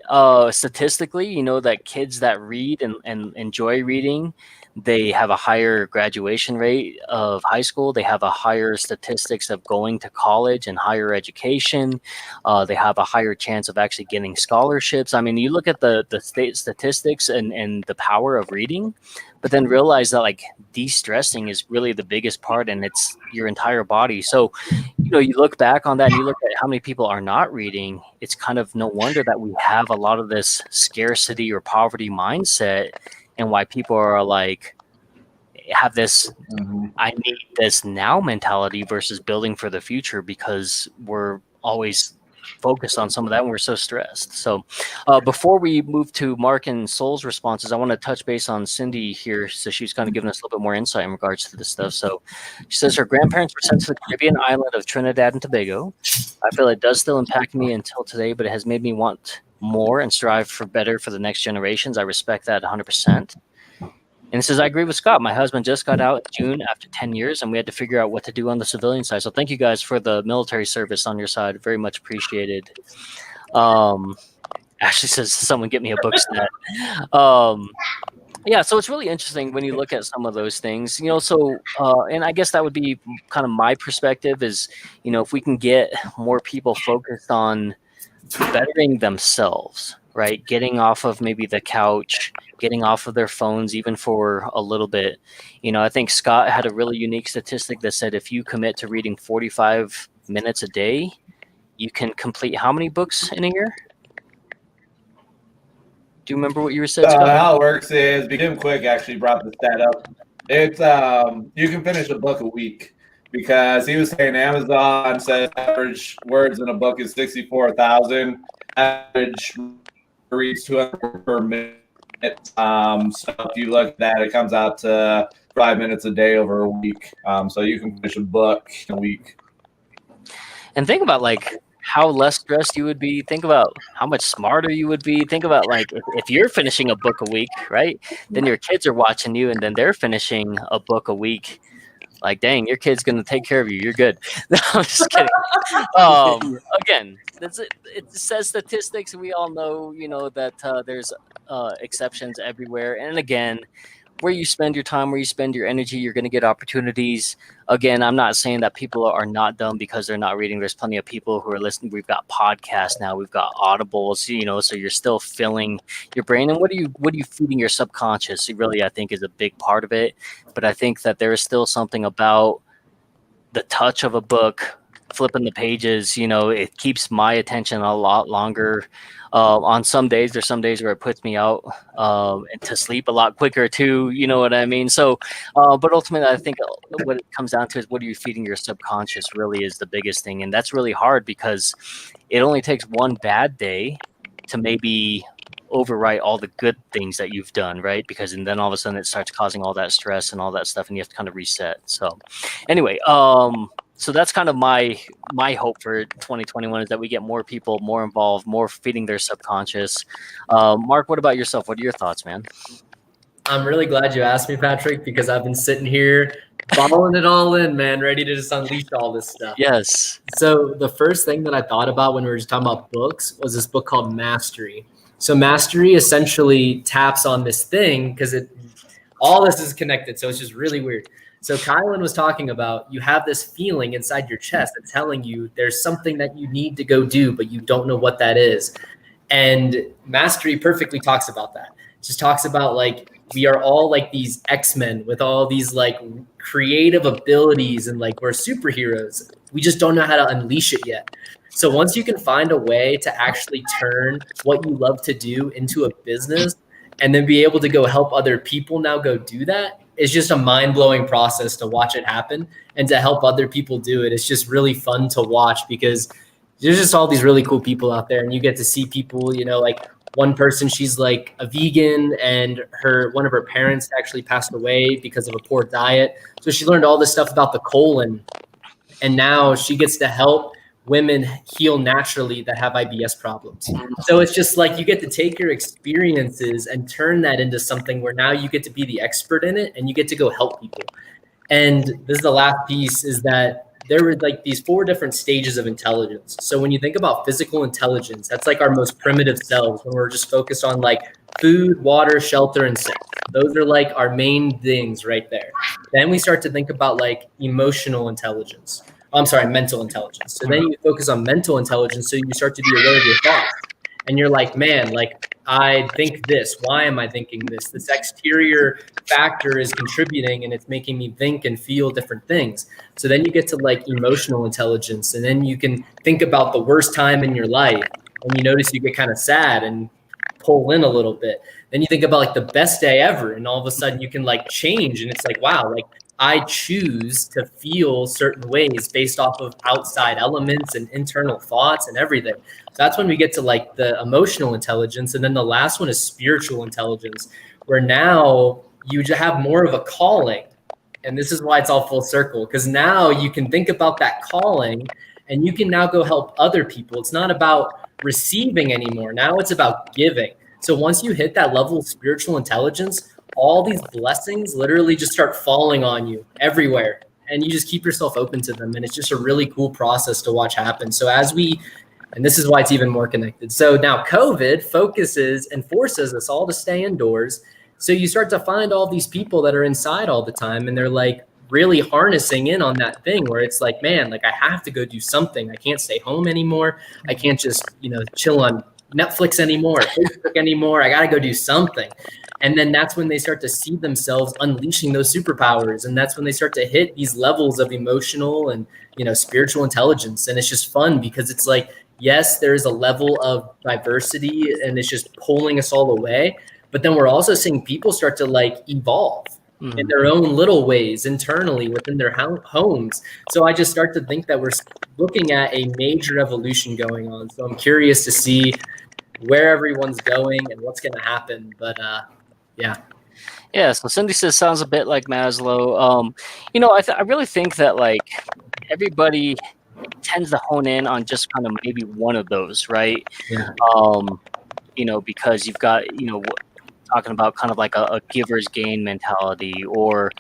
Speaker 4: Statistically, you know that kids that read and enjoy reading, they have a higher graduation rate of high school. They have a higher statistics of going to college and higher education. They have a higher chance of actually getting scholarships. I mean, you look at the state statistics and the power of reading, but then realize that like de-stressing is really the biggest part, and it's your entire body. So, you know, you look back on that and you look at how many people are not reading. It's kind of no wonder that we have a lot of this scarcity or poverty mindset, and why people are like have this I need this now mentality versus building for the future, because we're always focused on some of that and we're so stressed. So before we move to Mark and Soul's responses, I want to touch base on Cindy here. So she's kind of giving us a little bit more insight in regards to this stuff. So she says her grandparents were sent to the Caribbean island of Trinidad and Tobago. I feel it does still impact me until today, but it has made me want more and strive for better for the next generations. I respect that 100%. And it says, I agree with Scott. My husband just got out in June after 10 years, and we had to figure out what to do on the civilian side. So thank you guys for the military service on your side. Very much appreciated. Ashley says, someone get me a book stat. Yeah, so it's really interesting when you look at some of those things, so, and I guess that would be kind of my perspective is, if we can get more people focused on bettering themselves, right? Getting off of maybe the couch, getting off of their phones, even for a little bit. I think Scott had a really unique statistic that said if you commit to reading 45 minutes a day, you can complete how many books in a year? Do you remember what you said, Scott?
Speaker 1: How it works is Begin Quick actually brought the stat up. It's you can finish a book a week because he was saying Amazon says average words in a book is 64,000. Average reads 200 per minute. So if you look at that, it comes out to 5 minutes a day over a week. So you can finish a book in a week.
Speaker 4: And think about how less stressed you would be. Think about how much smarter you would be. Think about if you're finishing a book a week, right? Then your kids are watching you and then they're finishing a book a week. Dang, your kid's going to take care of you. You're good. No, I'm just kidding. Again, it says statistics. We all know, that there's exceptions everywhere. And again, where you spend your time, where you spend your energy, you're going to get opportunities. Again, I'm not saying that people are not dumb because they're not reading. There's plenty of people who are listening. We've got podcasts now. We've got audibles, so you're still filling your brain. And what are you feeding your subconscious? It really, I think, is a big part of it. But I think that there is still something about the touch of a book, flipping the pages, it keeps my attention a lot longer. On some days, there's some days where it puts me out to sleep a lot quicker too. You know what I mean? So, but ultimately, I think what it comes down to is what are you feeding your subconscious really is the biggest thing. And that's really hard because it only takes one bad day to maybe overwrite all the good things that you've done, right? And then all of a sudden it starts causing all that stress and all that stuff, and you have to kind of reset. So anyway, so that's kind of my hope for 2021 is that we get more people more involved, more feeding their subconscious. Mark, what about yourself? What are your thoughts, man?
Speaker 5: I'm really glad you asked me, Patrick, because I've been sitting here following it all in, man, ready to just unleash all this stuff.
Speaker 4: Yes.
Speaker 5: So the first thing that I thought about when we were just talking about books was this book called Mastery. So Mastery essentially taps on this thing because all this is connected. So it's just really weird. So Kylan was talking about you have this feeling inside your chest that's telling you there's something that you need to go do, but you don't know what that is. And Mastery perfectly talks about that. It just talks about we are all these X-Men with all these creative abilities and we're superheroes. We just don't know how to unleash it yet. So once you can find a way to actually turn what you love to do into a business and then be able to go help other people now go do that, it's just a mind-blowing process to watch it happen and to help other people do it. It's just really fun to watch because there's just all these really cool people out there, and you get to see people, one person, she's a vegan, and one of her parents actually passed away because of a poor diet. So she learned all this stuff about the colon, and now she gets to help women heal naturally that have IBS problems. So it's just you get to take your experiences and turn that into something where now you get to be the expert in it and you get to go help people. And this is the last piece, is that there were these 4 different stages of intelligence. So when you think about physical intelligence, that's our most primitive selves when we're just focused on food, water, shelter, and sex. Those are our main things right there. Then we start to think about emotional intelligence. I'm sorry, mental intelligence. So then you focus on mental intelligence. So you start to be aware of your thoughts. And you're man, I think this. Why am I thinking this? This exterior factor is contributing and it's making me think and feel different things. So then you get to emotional intelligence. And then you can think about the worst time in your life. And you notice you get kind of sad and pull in a little bit. Then you think about the best day ever. And all of a sudden you can change. And it's wow, I choose to feel certain ways based off of outside elements and internal thoughts and everything. So that's when we get to the emotional intelligence. And then the last one is spiritual intelligence, where now you have more of a calling. And this is why it's all full circle, because now you can think about that calling and you can now go help other people. It's not about receiving anymore. Now it's about giving. So once you hit that level of spiritual intelligence, all these blessings literally just start falling on you everywhere, and you just keep yourself open to them. And it's just a really cool process to watch happen. So as we And this is why it's even more connected. So now COVID focuses and forces us all to stay indoors. So you start to find all these people that are inside all the time, and they're like really harnessing in on that thing where it's like, man, like I have to go do something. I can't stay home anymore. I can't just, chill on Netflix anymore, Facebook anymore. I got to go do something. And then that's when they start to see themselves unleashing those superpowers. And that's when they start to hit these levels of emotional and, spiritual intelligence. And it's just fun because it's like, yes, there's a level of diversity and it's just pulling us all away. But then we're also seeing people start to like evolve in their own little ways internally within their homes. So I just start to think that we're looking at a major evolution going on. So I'm curious to see where everyone's going and what's going to happen. But yeah.
Speaker 4: Yeah, so Cindy says sounds a bit like Maslow. I really think that like everybody tends to hone in on just kind of maybe one of those, right?
Speaker 5: Yeah.
Speaker 4: Because you've got, talking about kind of like a giver's gain mentality, or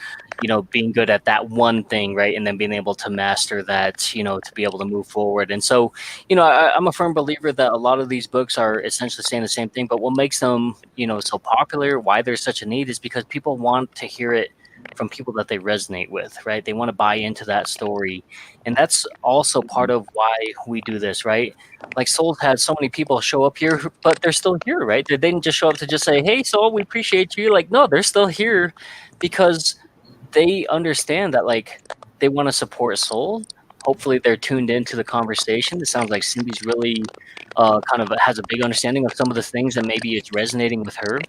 Speaker 4: being good at that one thing, right, and then being able to master that, to be able to move forward. And so I'm a firm believer that a lot of these books are essentially saying the same thing, but what makes them so popular, why there's such a need, is because people want to hear it from people that they resonate with, right? They want to buy into that story. And that's also part of why we do this, right? Like Soul's had so many people show up here, but they're still here, right? They didn't just show up to just say, hey, Soul, we appreciate you. Like, no, they're still here because they understand that like they want to support Soul. Hopefully they're tuned into the conversation. It sounds like Cindy's really kind of has a big understanding of some of the things that maybe it's resonating with her,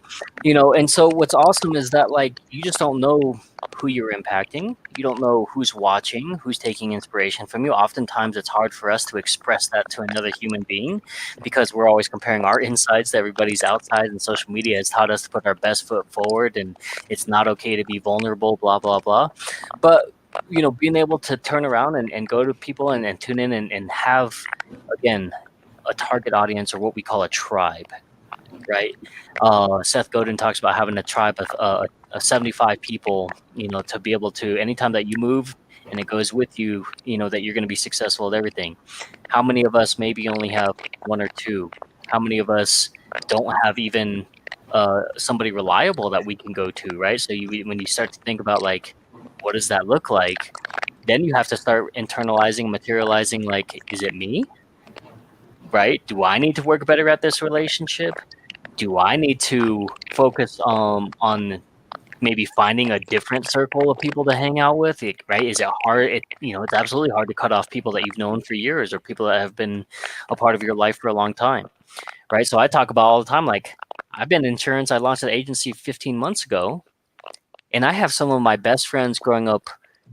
Speaker 4: and so what's awesome is that like you just don't know who you're impacting. You don't know who's watching, who's taking inspiration from you. Oftentimes it's hard for us to express that to another human being because we're always comparing our insides to everybody's outside, and social media has taught us to put our best foot forward and it's not okay to be vulnerable, blah, blah, blah. But being able to turn around and go to people and tune in and have, again, a target audience, or what we call a tribe, right? Seth Godin talks about having a tribe of 75 people, to be able to, anytime that you move and it goes with you, that you're going to be successful at everything. How many of us maybe only have one or two? How many of us don't have even somebody reliable that we can go to, right? So when you start to think about like, what does that look like? Then you have to start internalizing, materializing, like, is it me? Right? Do I need to work better at this relationship? Do I need to focus on maybe finding a different circle of people to hang out with? Right? Is it hard? It's absolutely hard to cut off people that you've known for years or people that have been a part of your life for a long time. Right? So I talk about all the time, like, I've been in insurance. I launched an agency 15 months ago. And I have some of my best friends growing up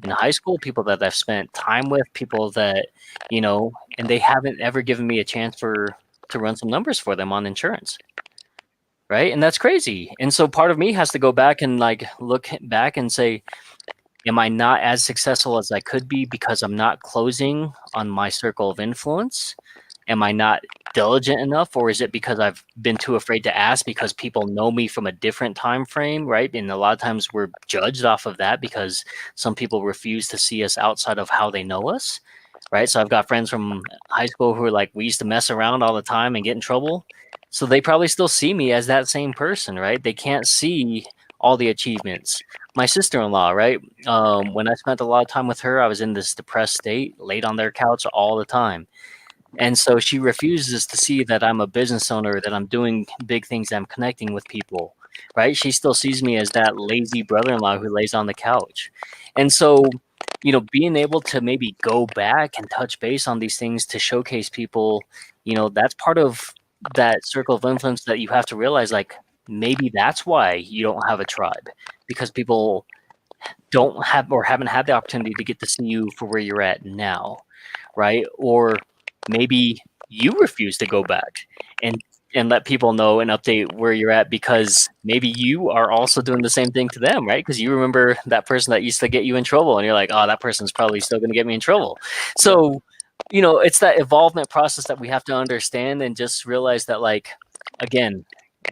Speaker 4: in high school, people that I've spent time with, people that, and they haven't ever given me a chance to run some numbers for them on insurance. Right. And that's crazy. And so part of me has to go back and like look back and say, am I not as successful as I could be because I'm not closing on my circle of influence? Am I not diligent enough, or is it because I've been too afraid to ask because people know me from a different time frame, right? And a lot of times we're judged off of that because some people refuse to see us outside of how they know us, right? So I've got friends from high school who are like, we used to mess around all the time and get in trouble. So they probably still see me as that same person, right? They can't see all the achievements. My sister-in-law, right? When I spent a lot of time with her, I was in this depressed state, laid on their couch all the time. And so she refuses to see that I'm a business owner, that I'm doing big things, that I'm connecting with people, right? She still sees me as that lazy brother-in-law who lays on the couch. And so, being able to maybe go back and touch base on these things to showcase people, that's part of that circle of influence that you have to realize, like, maybe that's why you don't have a tribe, because people don't have or haven't had the opportunity to get to see you for where you're at now, right? Or maybe you refuse to go back and let people know and update where you're at because maybe you are also doing the same thing to them, right? Because you remember that person that used to get you in trouble and you're like, oh, that person's probably still going to get me in trouble. So, it's that evolvement process that we have to understand and just realize that, like, again,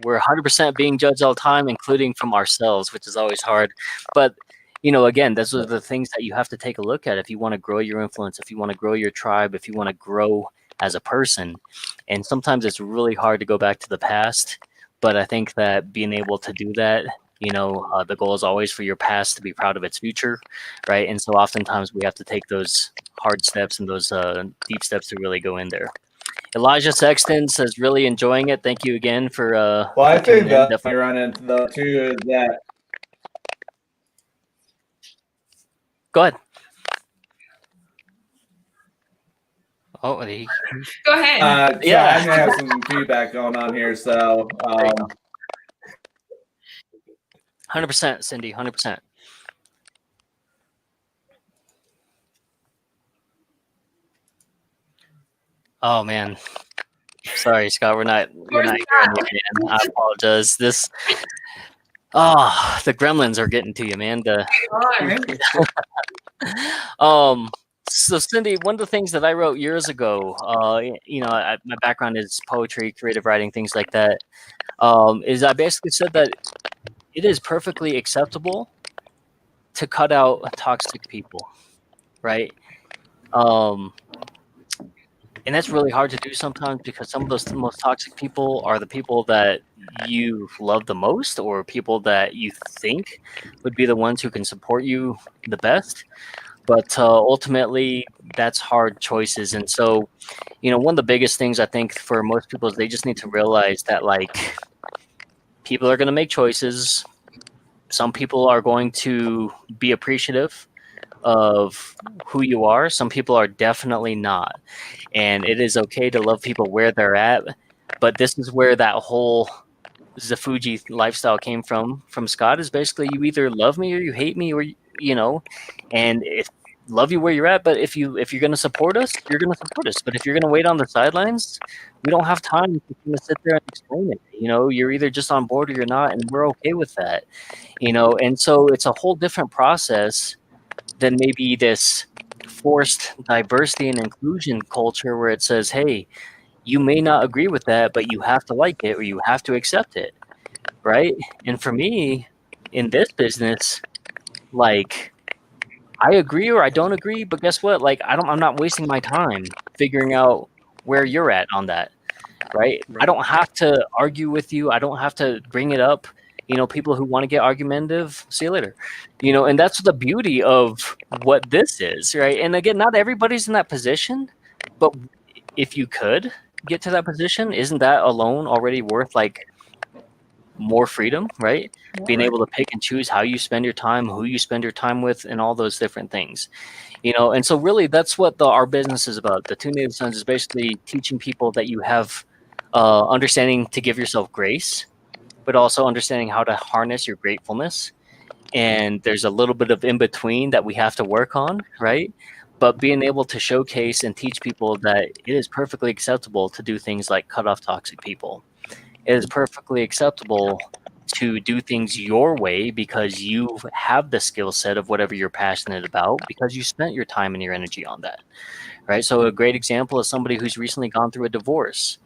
Speaker 4: we're 100% being judged all the time, including from ourselves, which is always hard. But again, those are the things that you have to take a look at if you want to grow your influence, if you want to grow your tribe, if you want to grow as a person. And sometimes it's really hard to go back to the past, but I think that being able to do that, the goal is always for your past to be proud of its future, right? And so oftentimes we have to take those hard steps and those deep steps to really go in there. Elijah Sexton says, really enjoying it. Thank you again for
Speaker 1: Well, I think
Speaker 4: tuning in.
Speaker 1: that you run into though too is that.
Speaker 4: Go ahead. Oh,
Speaker 2: Go ahead.
Speaker 1: Yeah, I have some feedback going on here, so
Speaker 4: 100%, Cindy, 100%. Oh man, sorry, Scott. We're not hearing you again. I apologize. The gremlins are getting to you, man. So Cindy, one of the things that I wrote years ago, my background is poetry, creative writing, things like that. Is I basically said that it is perfectly acceptable to cut out toxic people, right? And that's really hard to do sometimes because some of those most toxic people are the people that you love the most, or people that you think would be the ones who can support you the best. But ultimately, that's hard choices. And so, one of the biggest things I think for most people is they just need to realize that, like, people are going to make choices. Some people are going to be appreciative of who you are. Some people are definitely not. And it is okay to love people where they're at. But this is where that whole Zafuji lifestyle came from Scott, is basically you either love me or you hate me, or, and if love you where you're at. But if you're going to support us, you're going to support us. But if you're going to wait on the sidelines, we don't have time to sit there and explain it. You're either just on board or you're not, and we're okay with that. And so it's a whole different process than maybe this forced diversity and inclusion culture where it says, hey, you may not agree with that, but you have to like it or you have to accept it, right? And for me, in this business, like, I agree or I don't agree, but guess what? Like, I'm not wasting my time figuring out where you're at on that, right? I don't have to argue with you. I don't have to bring it up. People who want to get argumentative, see you later. And that's the beauty of what this is, right? And again, not everybody's in that position, but if you could get to that position, isn't that alone already worth like more freedom, right? Yeah. Being able to pick and choose how you spend your time, who you spend your time with, and all those different things. And so really that's what our business is about. The Two Native Sons is basically teaching people that you have understanding to give yourself grace, but also understanding how to harness your gratefulness. And there's a little bit of in between that we have to work on, right? But being able to showcase and teach people that it is perfectly acceptable to do things like cut off toxic people. It is perfectly acceptable to do things your way because you have the skill set of whatever you're passionate about, because you spent your time and your energy on that, right? So a great example is somebody who's recently gone through a divorce.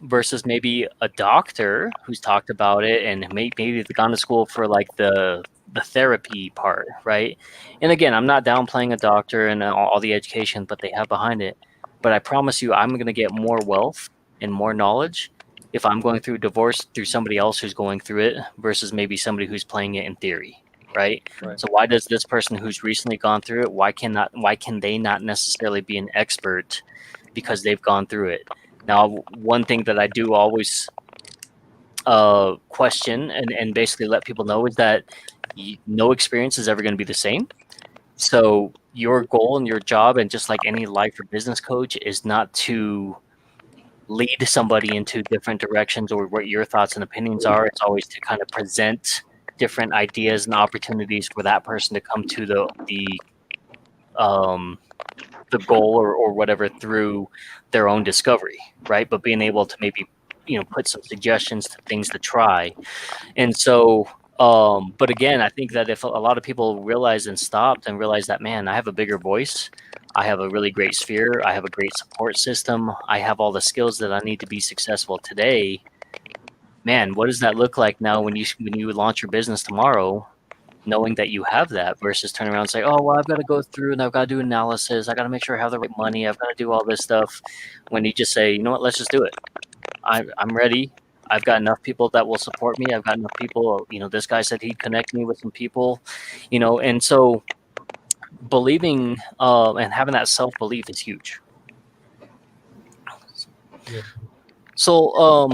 Speaker 4: Versus maybe a doctor who's talked about it and maybe they've gone to school for like the therapy part, right? And again, I'm not downplaying a doctor and all the education but they have behind it. But I promise you, I'm going to get more wealth and more knowledge if I'm going through divorce through somebody else who's going through it versus maybe somebody who's playing it in theory, right? So why does this person who's recently gone through it, why can they not necessarily be an expert because they've gone through it? Now, one thing that I do always question and basically let people know is that no experience is ever going to be the same. So your goal and your job, and just like any life or business coach, is not to lead somebody into different directions or what your thoughts and opinions are. It's always to kind of present different ideas and opportunities for that person to come to the goal or whatever through their own discovery, right? But being able to maybe, put some suggestions to things to try. And so, but again, I think that if a lot of people realize and stopped and realize that, man, I have a bigger voice, I have a really great sphere, I have a great support system, I have all the skills that I need to be successful today, man, what does that look like now when you launch your business tomorrow? knowing that you have that versus turning around and say, oh, well, I've got to go through and I've got to do analysis. I got to make sure I have the right money. I've got to do all this stuff. When you just say, you know what, let's just do it. I'm ready. I've got enough people that will support me. I've got enough people, this guy said he'd connect me with some people, and so believing and having that self-belief is huge.
Speaker 5: Yeah.
Speaker 4: So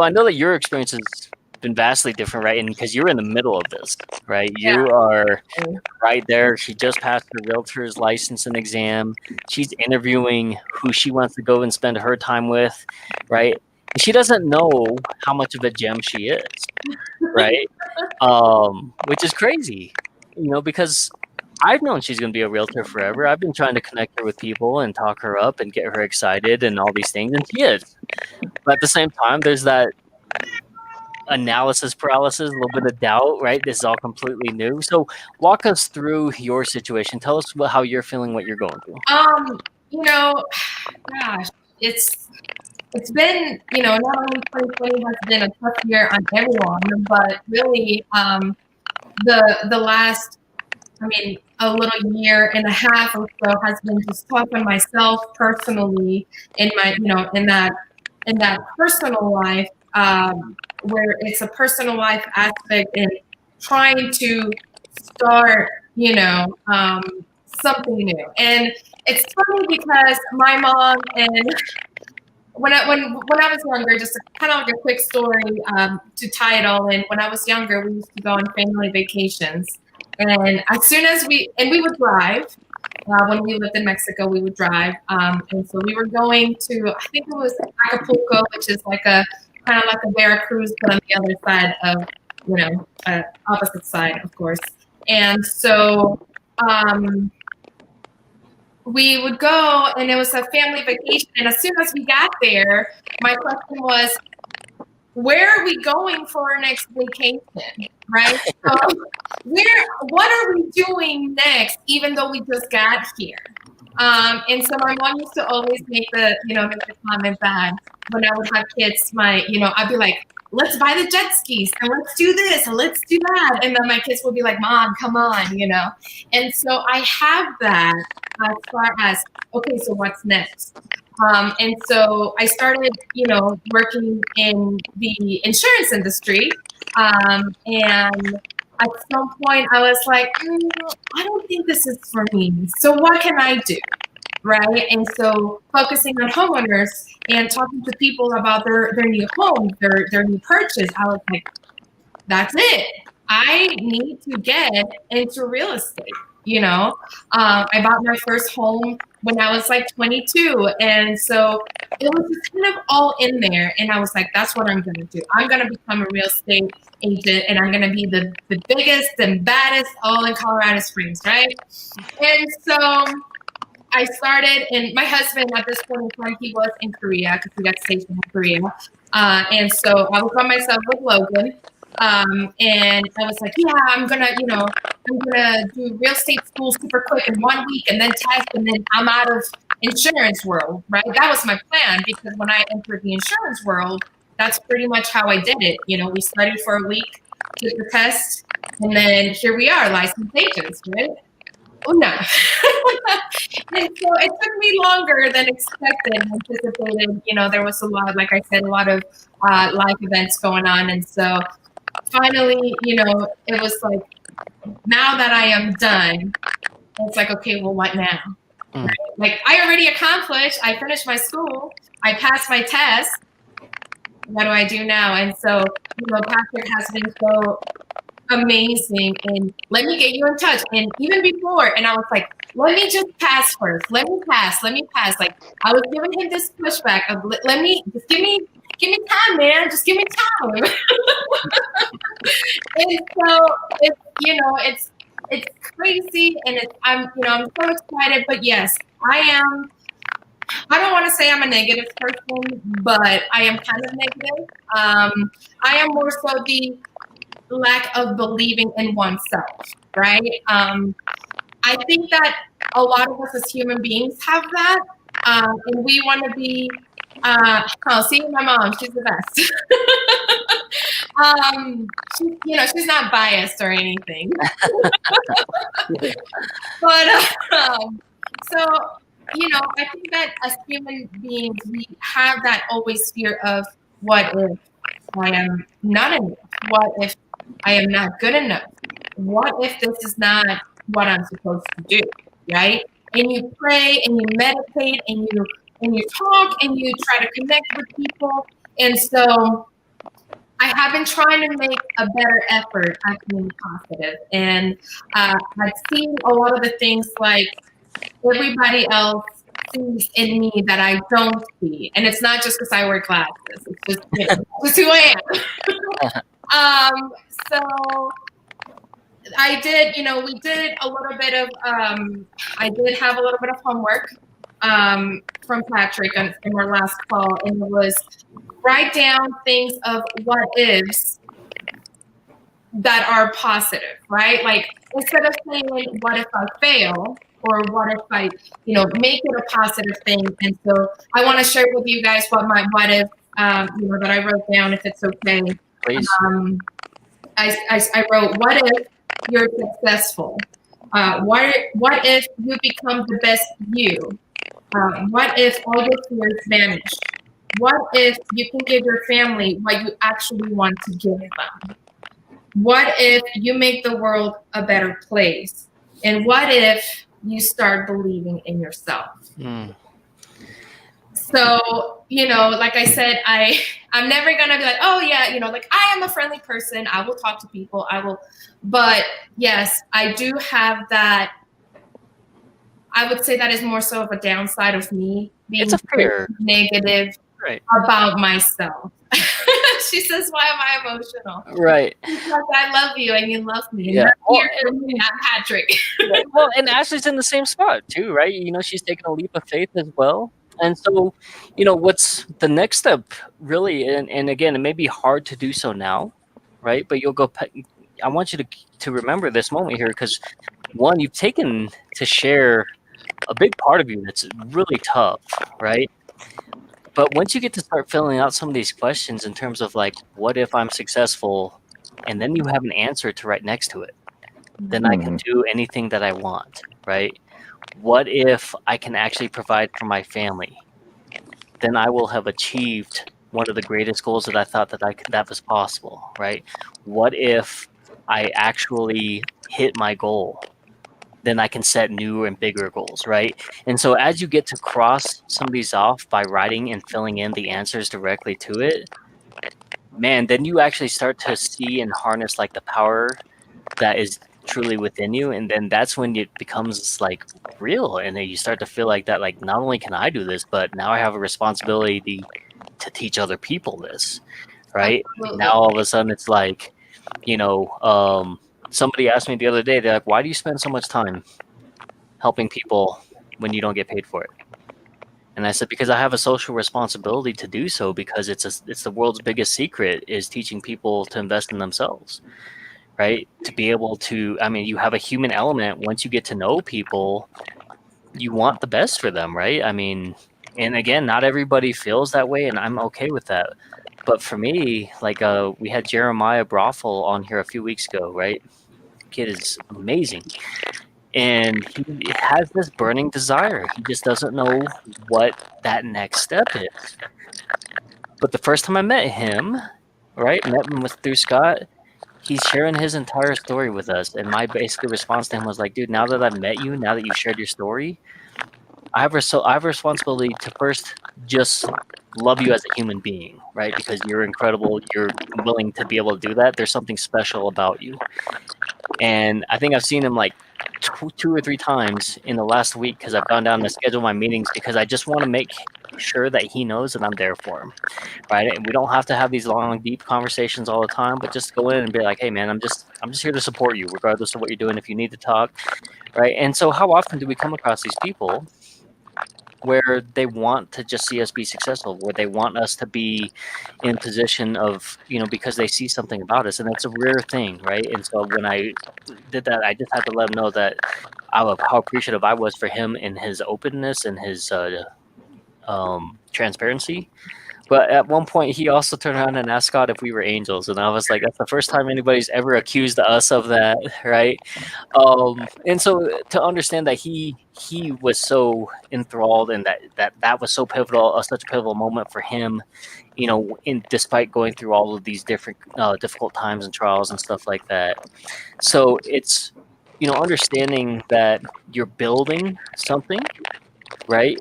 Speaker 4: I know that your experience has been vastly different, right? And because you're in the middle of this, right?
Speaker 2: Yeah.
Speaker 4: You are right there. She just passed her realtor's license and exam. She's interviewing who she wants to go and spend her time with, right? And she doesn't know how much of a gem she is, right? Which is crazy, because I've known she's going to be a realtor forever. I've been trying to connect her with people and talk her up and get her excited and all these things, and she is. But at the same time, there's that analysis paralysis, a little bit of doubt, right? This is all completely new. So walk us through your situation. Tell us how you're feeling, what you're going through.
Speaker 2: Gosh, it's been, not only 2020 has been a tough year on everyone, but really the last, a little year and a half or so has been just tough on myself personally in my, in that personal life, where it's a personal life aspect and trying to start, something new. And it's funny because my mom and when I was younger, just kind of like a quick story to tie it all in. When I was younger, we used to go on family vacations, and as soon as we would drive. When we lived in Mexico, we would drive, and so we were going to, I think it was Acapulco, which is like a kind of like a Veracruz, but on the other side of, opposite side, of course. And so we would go, and it was a family vacation. And as soon as we got there, my question was, where are we going for our next vacation, right? So what are we doing next, even though we just got here? And so my mom used to always make the comment that when I would have kids, I'd be like, let's buy the jet skis and let's do this and let's do that. And then my kids would be like, Mom, come on, And so I have that as far as, okay, so what's next? And so I started, working in the insurance industry. And at some point I was like, I don't think this is for me. So what can I do? Right. And so focusing on homeowners and talking to people about their new home, their new purchase, I was like, that's it. I need to get into real estate. I bought my first home when I was like 22. And so it was just kind of all in there. And I was like, that's what I'm going to do. I'm going to become a real estate agent, and I'm going to be the biggest and baddest all in Colorado Springs. Right. And so I started, and my husband at this point in time, he was in Korea because we got stationed in Korea. And so I was by myself with Logan. And I was like, yeah, I'm gonna do real estate school super quick in 1 week and then test, and then I'm out of insurance world, right? That was my plan, because when I entered the insurance world, that's pretty much how I did it. We studied for a week, took the test, and then here we are, licensed agents, right? Oh no. And so it took me longer than anticipated. There was a lot, like I said, a lot of live events going on. And so finally, it was like, now that I am done, it's like, okay, well, what now? Right? Like, I already accomplished, I finished my school, I passed my test. What do I do now? And so, Patrick has been so amazing, and let me get you in touch. And even before, and I was like, let me just pass first. Let me pass. Like, I was giving him this pushback of, let me, just give me time, man. Just give me time. And so it's crazy, and I'm so excited. But yes, I don't want to say I'm a negative person, but I am kind of negative. I am more so the lack of believing in oneself, right? I think that a lot of us as human beings have that, and we want to be See my mom. She's the best. She's not biased or anything. But so I think that as human beings, we have that always fear of what if I am not enough? What if I am not good enough? What if this is not what I'm supposed to do? Right? And you pray and you meditate and you talk and you try to connect with people. And so I have been trying to make a better effort at being positive. And I've seen a lot of the things like everybody else sees in me that I don't see. And it's not just because I wear glasses. It's just, just who I am. So I did, we did a little bit of, I did have a little bit of homework from Patrick in our last call. And it was write down things of what ifs that are positive, right? Like instead of saying, what if I fail? Or what if I, make it a positive thing? And so I want to share with you guys what if, that I wrote down, if it's okay.
Speaker 4: Please.
Speaker 2: I wrote, what if you're successful? What if you become the best you? What if all your fears vanish? What if you can give your family what you actually want to give them? What if you make the world a better place? And what if you start believing in yourself? So, like I said, I'm never going to be like, oh yeah, I am a friendly person. I will talk to people. But yes, I do have that. I would say that is more so of a downside of me being negative about myself. She says, why am I emotional?
Speaker 4: Right.
Speaker 2: Because I love you and you love me.
Speaker 4: Yeah.
Speaker 2: You're not Patrick.
Speaker 4: Well, and Ashley's in the same spot too, right? She's taking a leap of faith as well. And so, what's the next step really? And again, it may be hard to do so now, right? But I want you to remember this moment here because one, you've taken to share a big part of you that's really tough, right? But once you get to start filling out some of these questions in terms of like, what if I'm successful? And then you have an answer to write next to it. Then I can do anything that I want, right? What if I can actually provide for my family? Then I will have achieved one of the greatest goals that I thought that was possible, right? What if I actually hit my goal? Then I can set new and bigger goals, right? And so as you get to cross some of these off by writing and filling in the answers directly to it, man, then you actually start to see and harness like the power that is truly within you. And then that's when it becomes like real. And then you start to feel like that, like, not only can I do this, but now I have a responsibility to teach other people this, right? Now all of a sudden it's like, somebody asked me the other day, they're like, why do you spend so much time helping people when you don't get paid for it? And I said, because I have a social responsibility to do so, because it's the world's biggest secret is teaching people to invest in themselves, right? To be able to, you have a human element. Once you get to know people, you want the best for them, right? And again, not everybody feels that way, and I'm okay with that. But for me, like we had Jeremiah Brothel on here a few weeks ago, right? Kid is amazing. And he has this burning desire. He just doesn't know what that next step is. But the first time I met him, right, through Scott, he's sharing his entire story with us. And my basically response to him was like, dude, now that I've met you, now that you've shared your story, I have a responsibility to first just love you as a human being, right? Because you're incredible. You're willing to be able to do that. There's something special about you. And I think I've seen him like two or three times in the last week because I've gone down to schedule my meetings because I just want to make sure that he knows that I'm there for him, right? And we don't have to have these long, deep conversations all the time, but just go in and be like, hey, man, I'm just here to support you regardless of what you're doing if you need to talk, right? And so how often do we come across these people where they want to just see us be successful, where they want us to be in position of, because they see something about us, and that's a rare thing, right? And so when I did that, I just had to let him know that how appreciative I was for him and his openness and his transparency. But at one point, he also turned around and asked Scott if we were angels, and I was like, "That's the first time anybody's ever accused us of that, right?" And so to understand that he was so enthralled, and that was so pivotal, such a pivotal moment for him, you know, in despite going through all of these different difficult times and trials and stuff like that. So it's, you know, understanding that you're building something, right?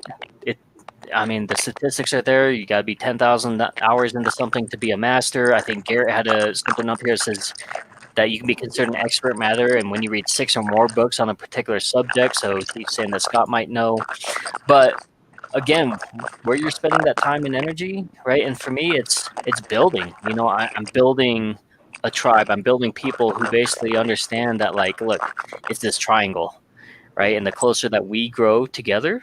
Speaker 4: I mean, the statistics are there. You got to be 10,000 hours into something to be a master. I think Garrett had something up here that says that you can be considered an expert matter, and when you read 6 or more books on a particular subject. So he's saying that Scott might know, but again, where you're spending that time and energy, right? And for me, it's building. You know, I'm building a tribe. I'm building people who basically understand that, like, look, it's this triangle, right? And the closer that we grow together,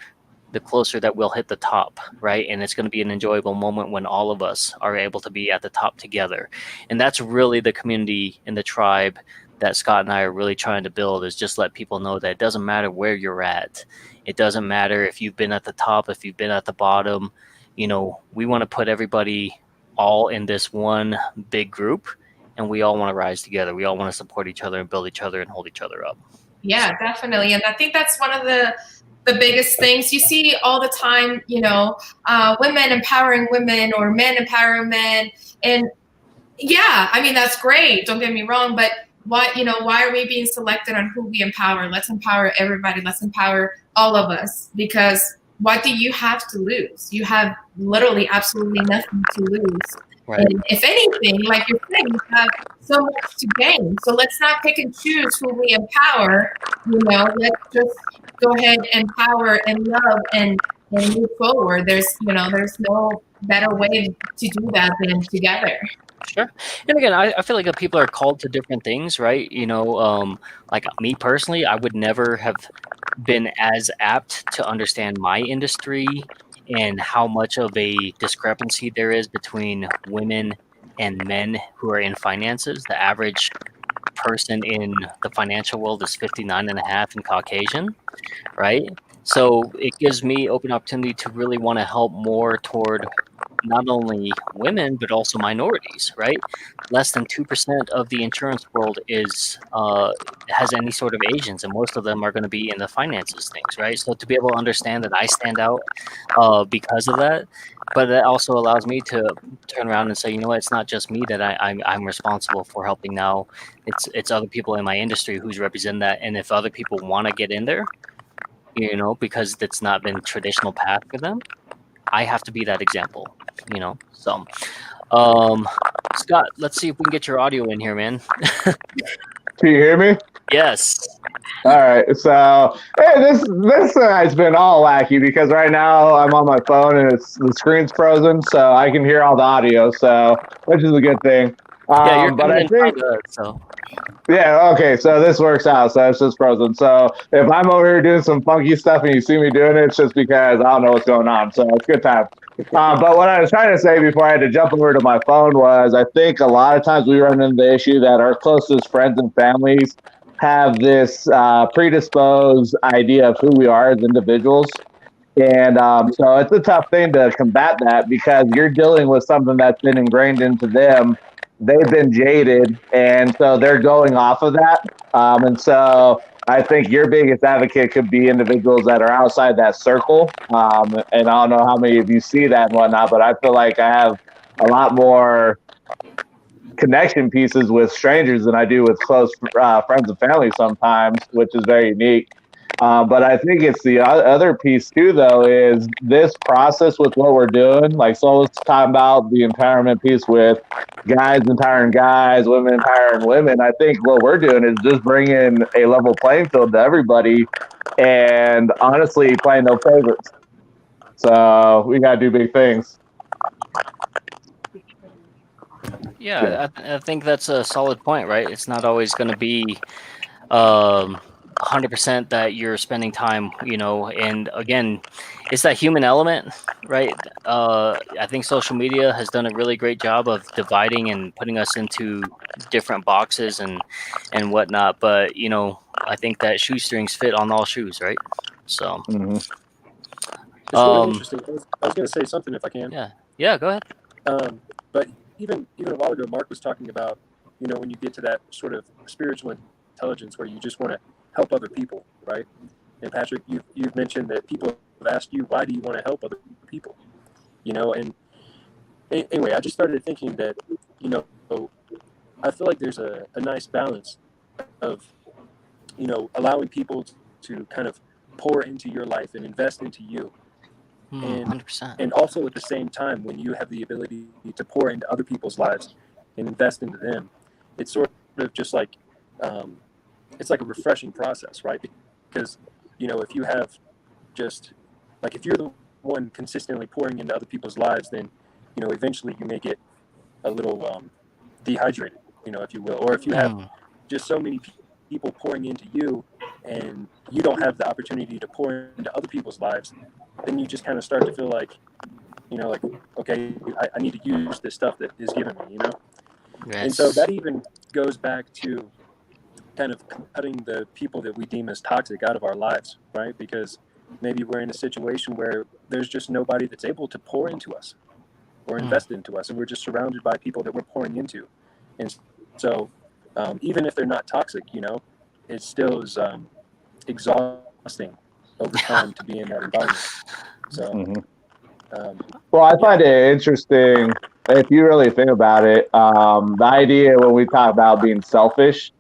Speaker 4: the closer that we'll hit the top, right? And it's going to be an enjoyable moment when all of us are able to be at the top together. And that's really the community and the tribe that Scott and I are really trying to build, is just let people know that it doesn't matter where you're at. It doesn't matter if you've been at the top, if you've been at the bottom. You know, we want to put everybody all in this one big group, and we all want to rise together. We all want to support each other and build each other and hold each other up.
Speaker 2: Yeah, definitely. And I think that's one of the biggest things you see all the time, you know, women empowering women or men empowering men. And yeah, I mean, that's great. Don't get me wrong. But why are we being selected on who we empower? Let's empower everybody. Let's empower all of us, because what do you have to lose? You have literally absolutely nothing to lose.
Speaker 4: Right.
Speaker 2: And if anything, like you're saying, you have so much to gain. So let's not pick and choose who we empower. You know, let's just go ahead and empower and love and move forward. There's no better way to do that than together.
Speaker 4: Sure. And again, I feel like people are called to different things, right? You know, like me personally, I would never have been as apt to understand my industry and how much of a discrepancy there is between women and men who are in finances. The average person in the financial world is 59.5 and Caucasian, right? So it gives me open opportunity to really want to help more toward not only women, but also minorities, right? Less than 2% of the insurance world has any sort of Asians, and most of them are going to be in the finances things, right? So to be able to understand that I stand out because of that, but that also allows me to turn around and say, you know what, it's not just me that I'm responsible for helping now. It's other people in my industry who's represent that, and if other people want to get in there, you know, because it's not been traditional path for them, I have to be that example, you know. So, Scott, let's see if we can get your audio in here, man.
Speaker 1: Can you hear me?
Speaker 4: Yes.
Speaker 1: All right. So, hey, this night's been all wacky because right now I'm on my phone and the screen's frozen, so I can hear all the audio. So, which is a good thing.
Speaker 4: Yeah, you're
Speaker 1: But I think.
Speaker 4: So.
Speaker 1: Yeah, okay, so this works out, so it's just frozen. So if I'm over here doing some funky stuff and you see me doing it, it's just because I don't know what's going on, so it's good time. But what I was trying to say before I had to jump over to my phone was I think a lot of times we run into the issue that our closest friends and families have this predisposed idea of who we are as individuals. And so it's a tough thing to combat that because you're dealing with something that's been ingrained into them. They've been jaded, and so they're going off of that. And so I think your biggest advocate could be individuals that are outside that circle. And I don't know how many of you see that and whatnot, but I feel like I have a lot more connection pieces with strangers than I do with close friends and family sometimes, which is very unique. But I think it's the other piece too, though, is this process with what we're doing. Like, so let's talk about the empowerment piece with guys empowering guys, women empowering women. I think what we're doing is just bringing a level playing field to everybody and honestly playing no favorites. So we got to do big things.
Speaker 4: Yeah, I think that's a solid point, right? It's not always going to be 100% that you're spending time, you know, and again, it's that human element, right? I think social media has done a really great job of dividing and putting us into different boxes and whatnot. But, you know, I think that shoestrings fit on all shoes, right? So,
Speaker 3: It's really interesting. I was going to say something if I can.
Speaker 4: Yeah, go ahead.
Speaker 3: But even a while ago, Mark was talking about, when you get to that sort of spiritual intelligence where you just want to help other people, right? And Patrick, you've mentioned that people have asked you, why do you want to help other people? And anyway, I just started thinking that, I feel like there's a nice balance of, allowing people to kind of pour into your life and invest into you. And
Speaker 4: 100%.
Speaker 3: And also at the same time, when you have the ability to pour into other people's lives and invest into them, it's sort of just like, it's like a refreshing process, right? Because, if you have just, like, if you're the one consistently pouring into other people's lives, then, eventually you may get a little dehydrated, if you will. Or if you have just so many people pouring into you and you don't have the opportunity to pour into other people's lives, then you just kind of start to feel like, like, okay, I need to use this stuff that is given me,
Speaker 4: Yes.
Speaker 3: And so that even goes back to kind of cutting the people that we deem as toxic out of our lives, right? Because maybe we're in a situation where there's just nobody that's able to pour into us or invest into us, and we're just surrounded by people that we're pouring into. And so even if they're not toxic, it still is exhausting over time to be in that environment. So,
Speaker 1: well, I find it interesting if you really think about it. The idea when we talk about being selfish,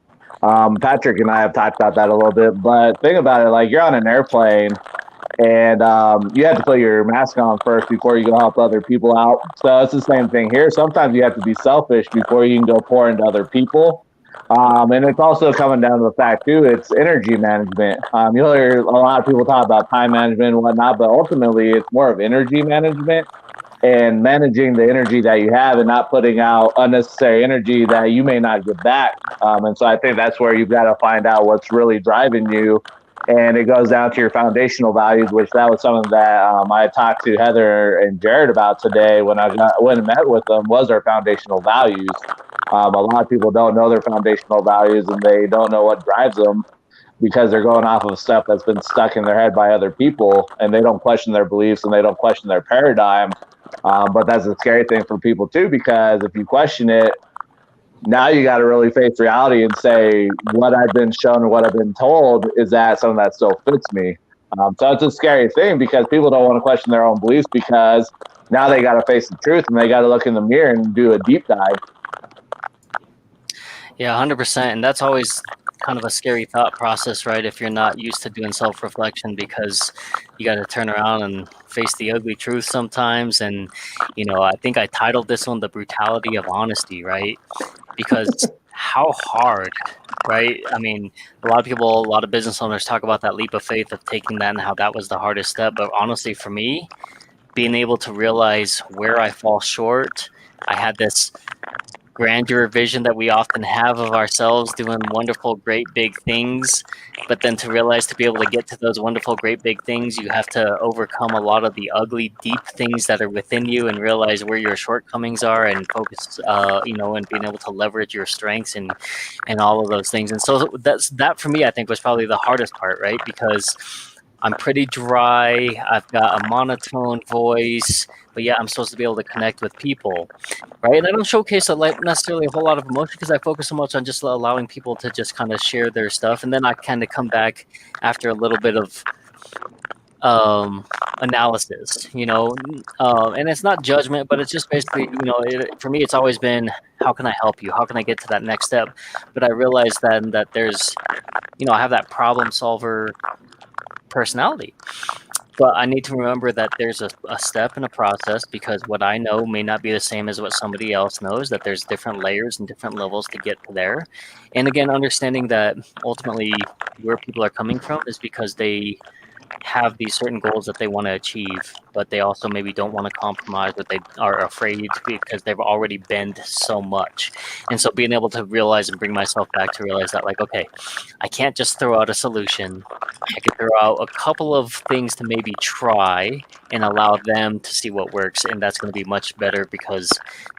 Speaker 1: Patrick and I have talked about that a little bit. But think about it, like you're on an airplane and you have to put your mask on first before you go help other people out. So it's the same thing here. Sometimes you have to be selfish before you can go pour into other people. And it's also coming down to the fact too, it's energy management. You'll hear a lot of people talk about time management and whatnot, but ultimately it's more of energy management and managing the energy that you have and not putting out unnecessary energy that you may not get back. And so I think that's where you've got to find out what's really driving you. And it goes down to your foundational values, which that was something that I talked to Heather and Jared about today when I went and met with them, was our foundational values. A lot of people don't know their foundational values and they don't know what drives them because they're going off of stuff that's been stuck in their head by other people, and they don't question their beliefs and they don't question their paradigm. But that's a scary thing for people too, because if you question it, now you got to really face reality and say, what I've been shown and what I've been told, is that something that still fits me? So it's a scary thing because people don't want to question their own beliefs because now they got to face the truth and they got to look in the mirror and do a deep dive.
Speaker 4: Yeah, 100%. And that's always kind of a scary thought process, right? If you're not used to doing self-reflection, because you got to turn around and face the ugly truth sometimes. And, I think I titled this one, The Brutality of Honesty, right? Because how hard, right? I mean, a lot of business owners talk about that leap of faith of taking that and how that was the hardest step. But honestly, for me, being able to realize where I fall short, I had this grandeur vision that we often have of ourselves doing wonderful, great, big things. But then to realize, to be able to get to those wonderful, great, big things, you have to overcome a lot of the ugly, deep things that are within you and realize where your shortcomings are and focus, and being able to leverage your strengths and all of those things. And so that for me, I think was probably the hardest part, right? Because I'm pretty dry. I've got a monotone voice, but yeah, I'm supposed to be able to connect with people, right? And I don't showcase necessarily a whole lot of emotion because I focus so much on just allowing people to just kind of share their stuff, and then I kind of come back after a little bit of analysis, and it's not judgment, but it's just basically, for me, it's always been, how can I help you? How can I get to that next step? But I realized then that there's, I have that problem solver personality, but I need to remember that there's a step and a process, because what I know may not be the same as what somebody else knows, that there's different layers and different levels to get to there. And again, understanding that ultimately where people are coming from is because they have these certain goals that they want to achieve, but they also maybe don't want to compromise, but they are afraid because they've already been so much. And so being able to realize and bring myself back to realize that, like, okay, I can't just throw out a solution. I can throw out a couple of things to maybe try and allow them to see what works. And that's going to be much better, because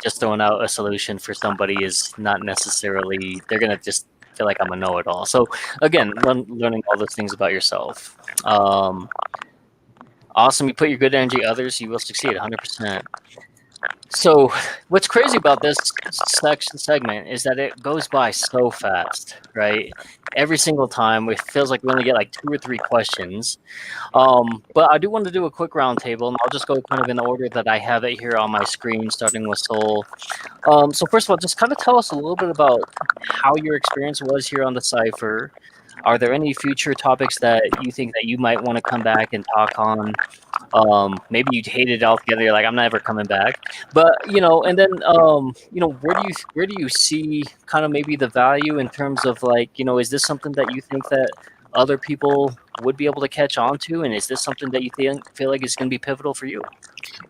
Speaker 4: just throwing out a solution for somebody is not necessarily, they're going to just feel like I'm a know-it-all. So again, learning all those things about yourself. Awesome. You put your good energy others, you will succeed 100%. So what's crazy about this segment is that it goes by so fast, right? Every single time, it feels like we only get like 2 or 3 questions. But I do want to do a quick roundtable, and I'll just go kind of in the order that I have it here on my screen, starting with Soul. So first of all, just kind of tell us a little bit about how your experience was here on the Cypher. Are there any future topics that you think that you might want to come back and talk on? Maybe you hated it altogether. You're like, I'm never coming back. But and then where do you see kind of maybe the value in terms of like, is this something that you think that other people would be able to catch on to, and is this something that you feel like is going to be pivotal for you?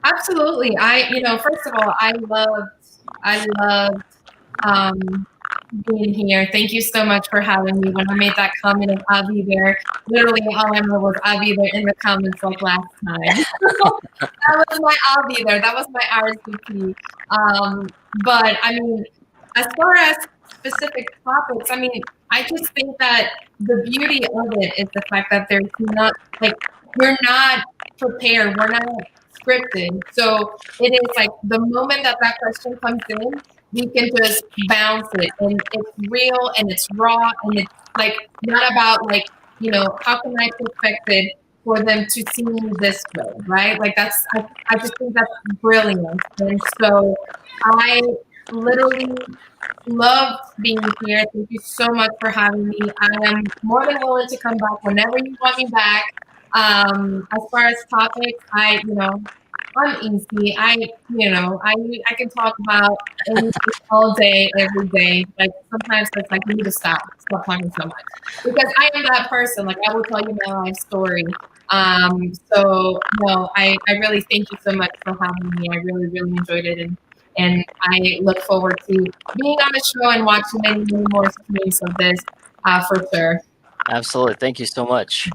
Speaker 2: Absolutely. First of all, I love being here. Thank you so much for having me. When I made that comment of I'll be there, literally all I know was I'll be there in the comments like last time. That was my I'll be there. That was my RSVP. But I mean, as far as specific topics, I mean, I just think that the beauty of it is the fact that there's not like we're not prepared, we're not scripted. So it is like the moment that question comes in, we can just bounce it, and it's real and it's raw, and it's like not about like how can I perfect it for them to see me this way, right? Like I just think that's brilliant, and so I literally love being here. Thank you so much for having me. I am more than willing to come back whenever you want me back. As far as topics, I'm easy. I can talk about anything all day, every day. Like sometimes it's like you need to stop talking so much because I am that person. Like I will tell you my life story. So no, I really thank you so much for having me. I really, really enjoyed it, and I look forward to being on the show and watching many, many more streams of this for sure.
Speaker 4: Absolutely. Thank you so much.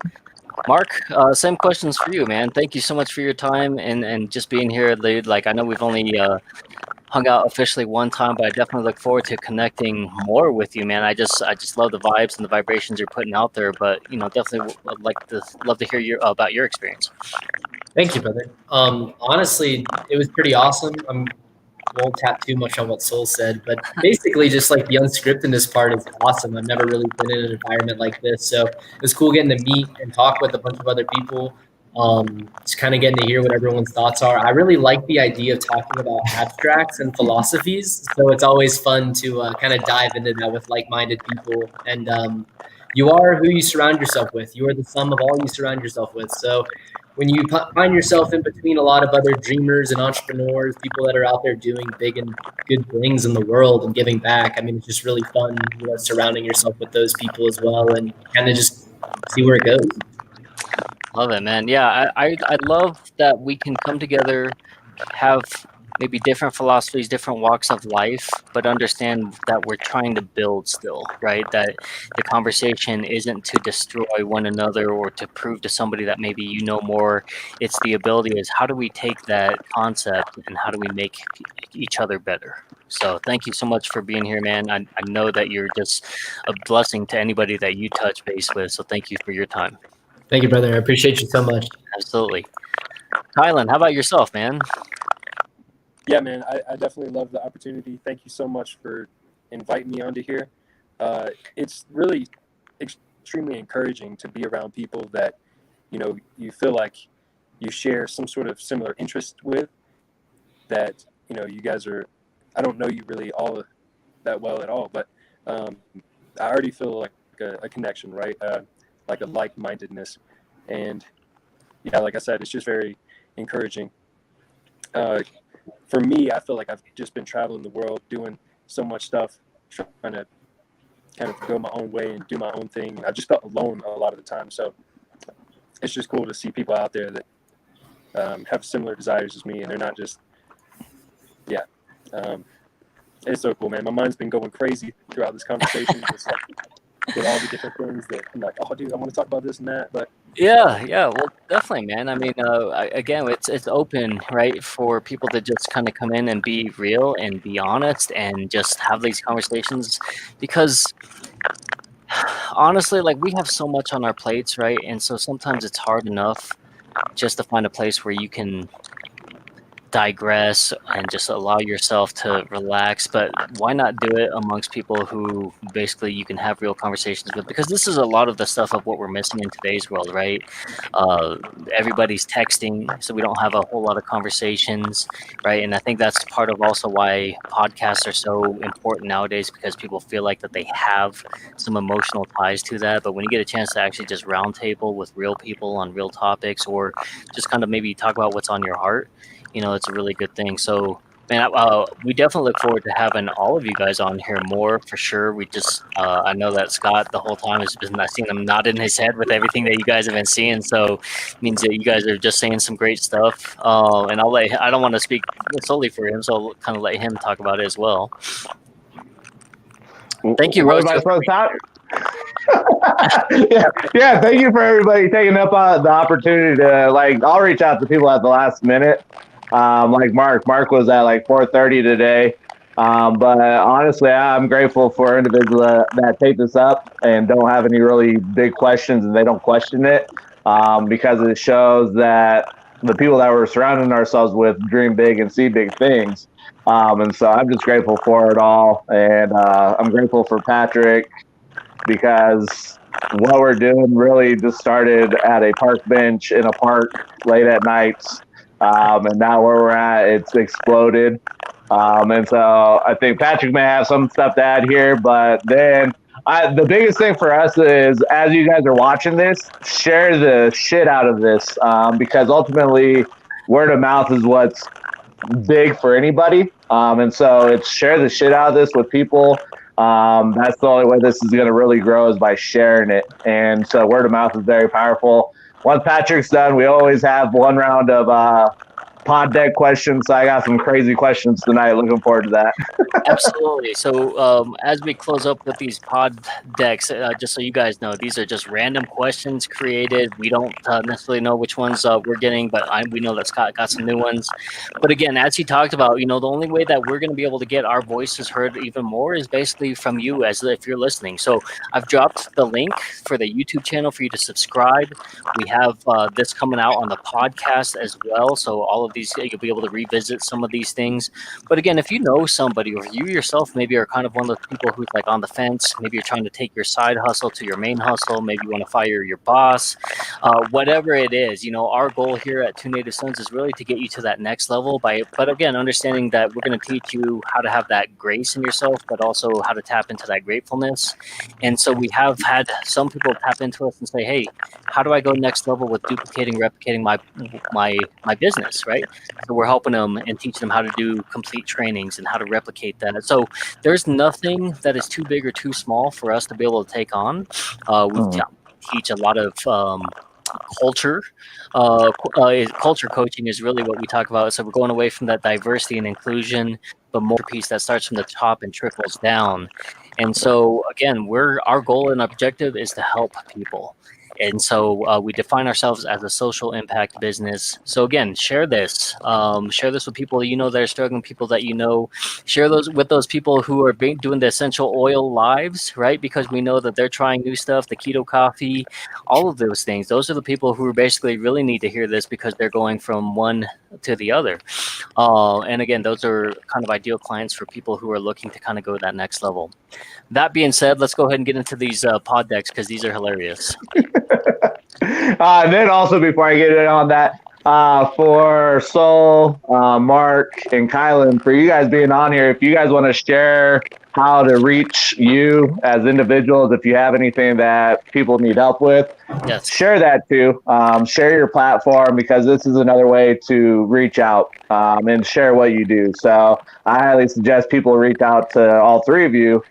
Speaker 4: Mark, same questions for you, man. Thank you so much for your time and just being here. Like I know we've only hung out officially one time, but I definitely look forward to connecting more with you, man. I just love the vibes and the vibrations you're putting out there. But definitely would love to hear about your experience.
Speaker 5: Thank you, brother. Honestly, it was pretty awesome. Won't tap too much on what Soul said, but basically just like the unscriptedness part is awesome. I've never really been in an environment like this. So it was cool getting to meet and talk with a bunch of other people. Just kind of getting to hear what everyone's thoughts are. I really like the idea of talking about abstracts and philosophies. So it's always fun to kind of dive into that with like-minded people. And you are who you surround yourself with. You are the sum of all you surround yourself with. So when you find yourself in between a lot of other dreamers and entrepreneurs, people that are out there doing big and good things in the world and giving back, I mean, it's just really fun, surrounding yourself with those people as well and kind of just see where it goes.
Speaker 4: Love it, man. Yeah, I love that we can come together, have maybe different philosophies, different walks of life, but understand that we're trying to build still, right? That the conversation isn't to destroy one another or to prove to somebody that maybe you know more. It's the ability is how do we take that concept and how do we make each other better? So thank you so much for being here, man. I know that you're just a blessing to anybody that you touch base with. So thank you for your time.
Speaker 5: Thank you, brother. I appreciate you so much.
Speaker 4: Absolutely. Kylan, how about yourself, man?
Speaker 3: Yeah, man, I definitely love the opportunity. Thank you so much for inviting me onto here. It's really extremely encouraging to be around people that, you feel like you share some sort of similar interest with, that, you guys are, I don't know you really all that well at all, but I already feel like a connection, right? Like a like-mindedness. And yeah, like I said, it's just very encouraging. For me, I feel like I've just been traveling the world, doing so much stuff, trying to kind of go my own way and do my own thing. I just felt alone a lot of the time. So it's just cool to see people out there that have similar desires as me, and they're not just, it's so cool, man. My mind's been going crazy throughout this conversation. Just like, with all the different things that I'm like, oh, dude, I want to talk about this and that, but
Speaker 4: Yeah, well, definitely, man. I mean, again, it's open, right, for people to just kind of come in and be real and be honest and just have these conversations, because honestly, like we have so much on our plates, right, and so sometimes it's hard enough just to find a place where you can digress and just allow yourself to relax. But why not do it amongst people who basically you can have real conversations with? Because this is a lot of the stuff of what we're missing in today's world, right? Everybody's texting, so we don't have a whole lot of conversations, right? And I think that's part of also why podcasts are so important nowadays, because people feel like that they have some emotional ties to that. But when you get a chance to actually just roundtable with real people on real topics, or just kind of maybe talk about what's on your heart, it's a really good thing. So, man, we definitely look forward to having all of you guys on here more for sure. We just, I know that Scott the whole time has been, I've seen him nodding his head with everything that you guys have been seeing. So, it means that you guys are just saying some great stuff. And I don't want to speak solely for him, so I'll kind of let him talk about it as well. Thank you, Rose.
Speaker 6: yeah. Thank you for everybody taking up the opportunity to I'll reach out to people at the last minute. Like Mark was at 4:30 today. But honestly, I'm grateful for individuals that take this up and don't have any really big questions, and they don't question it, because it shows that the people that we're surrounding ourselves with dream big and see big things. And so I'm just grateful for it all. And I'm grateful for Patrick, because what we're doing really just started at a park bench in a park late at nights. And now where we're at, it's exploded. And so I think Patrick may have some stuff to add here, but then the biggest thing for us is, as you guys are watching this, share the shit out of this, because ultimately word of mouth is what's big for anybody. And so it's share the shit out of this with people. That's the only way this is going to really grow, is by sharing it. And so word of mouth is very powerful. Once Patrick's done, we always have one round of pod deck questions. So I got some crazy questions tonight. Looking forward to that.
Speaker 4: Absolutely. So as we close up with these pod decks, just so you guys know, these are just random questions created. We don't necessarily know which ones we're getting, but we know that Scott got some new ones. But again, as he talked about, the only way that we're going to be able to get our voices heard even more is basically from you, as if you're listening. So I've dropped the link for the YouTube channel for you to subscribe. We have this coming out on the podcast as well. So all of these, you'll be able to revisit some of these things. But again, if you know somebody, or you yourself maybe are kind of one of those people who's on the fence, maybe you're trying to take your side hustle to your main hustle, maybe you want to fire your boss, whatever it is, our goal here at Two Native Sons is really to get you to that next level but again, understanding that we're going to teach you how to have that grace in yourself, but also how to tap into that gratefulness. And so we have had some people tap into us and say, hey, how do I go next level with replicating my business, right? So we're helping them and teaching them how to do complete trainings and how to replicate that. So there's nothing that is too big or too small for us to be able to take on. We teach a lot of culture. Culture coaching is really what we talk about. So we're going away from that diversity and inclusion, but more piece that starts from the top and trickles down. And so again, our goal and objective is to help people. And so we define ourselves as a social impact business. So again, share this with people that are struggling, people that share those with those people who are doing the essential oil lives, right? Because we know that they're trying new stuff, the keto coffee, all of those things. Those are the people who basically really need to hear this, because they're going from one to the other. And again, those are kind of ideal clients for people who are looking to kind of go to that next level. That being said, let's go ahead and get into these pod decks, because these are hilarious.
Speaker 6: And then also, before I get in on that, for Sol, Mark, and Kylan, for you guys being on here, if you guys want to share how to reach you as individuals, if you have anything that people need help with,
Speaker 4: yes,
Speaker 6: share that too. Share your platform, because this is another way to reach out and share what you do. So I highly suggest people reach out to all three of you,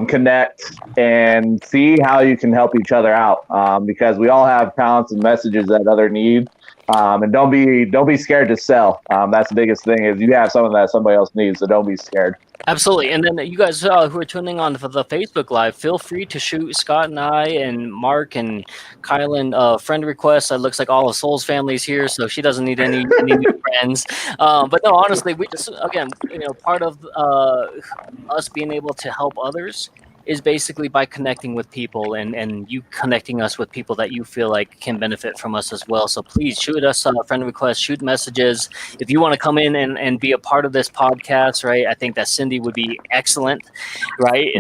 Speaker 6: connect, and see how you can help each other out, because we all have talents and messages that other need. And don't be scared to sell. That's the biggest thing, is you have something that somebody else needs, so don't be scared.
Speaker 4: Absolutely. And then you guys who are tuning on for the Facebook Live, feel free to shoot Scott and I and Mark and Kylan friend requests. It looks like all of Soul's family's here, so she doesn't need any new friends. But no, honestly, we just, again, part of us being able to help others is basically by connecting with people and you connecting us with people that you feel like can benefit from us as well. So please shoot us a friend request, shoot messages. If you want to come in and be a part of this podcast, right? I think that Cindy would be excellent, right?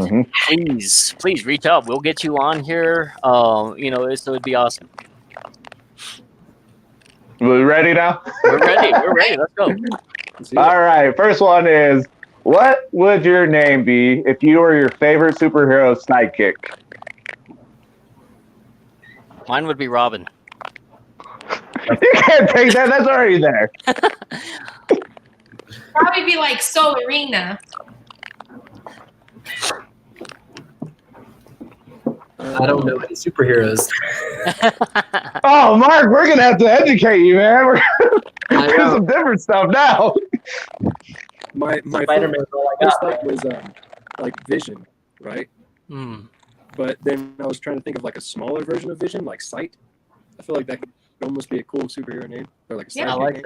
Speaker 4: Please reach out. We'll get you on here. So it'd be awesome.
Speaker 6: We ready now?
Speaker 4: We're ready. Let's go.
Speaker 6: All right. First one is, what would your name be if you were your favorite superhero sidekick?
Speaker 4: Mine would be Robin.
Speaker 6: You can't take that. That's already there.
Speaker 2: Probably be like Soul Arena.
Speaker 5: I don't know any superheroes.
Speaker 6: Oh, Mark, we're gonna have to educate you, man. We're gonna do some different stuff now.
Speaker 3: My
Speaker 5: Spider-Man is all I
Speaker 3: first
Speaker 5: got.
Speaker 3: thought was like Vision, right? But then I was trying to think of like a smaller version of Vision, like Sight. I feel like that could almost be a cool superhero name, or like a
Speaker 2: Yeah.
Speaker 4: I like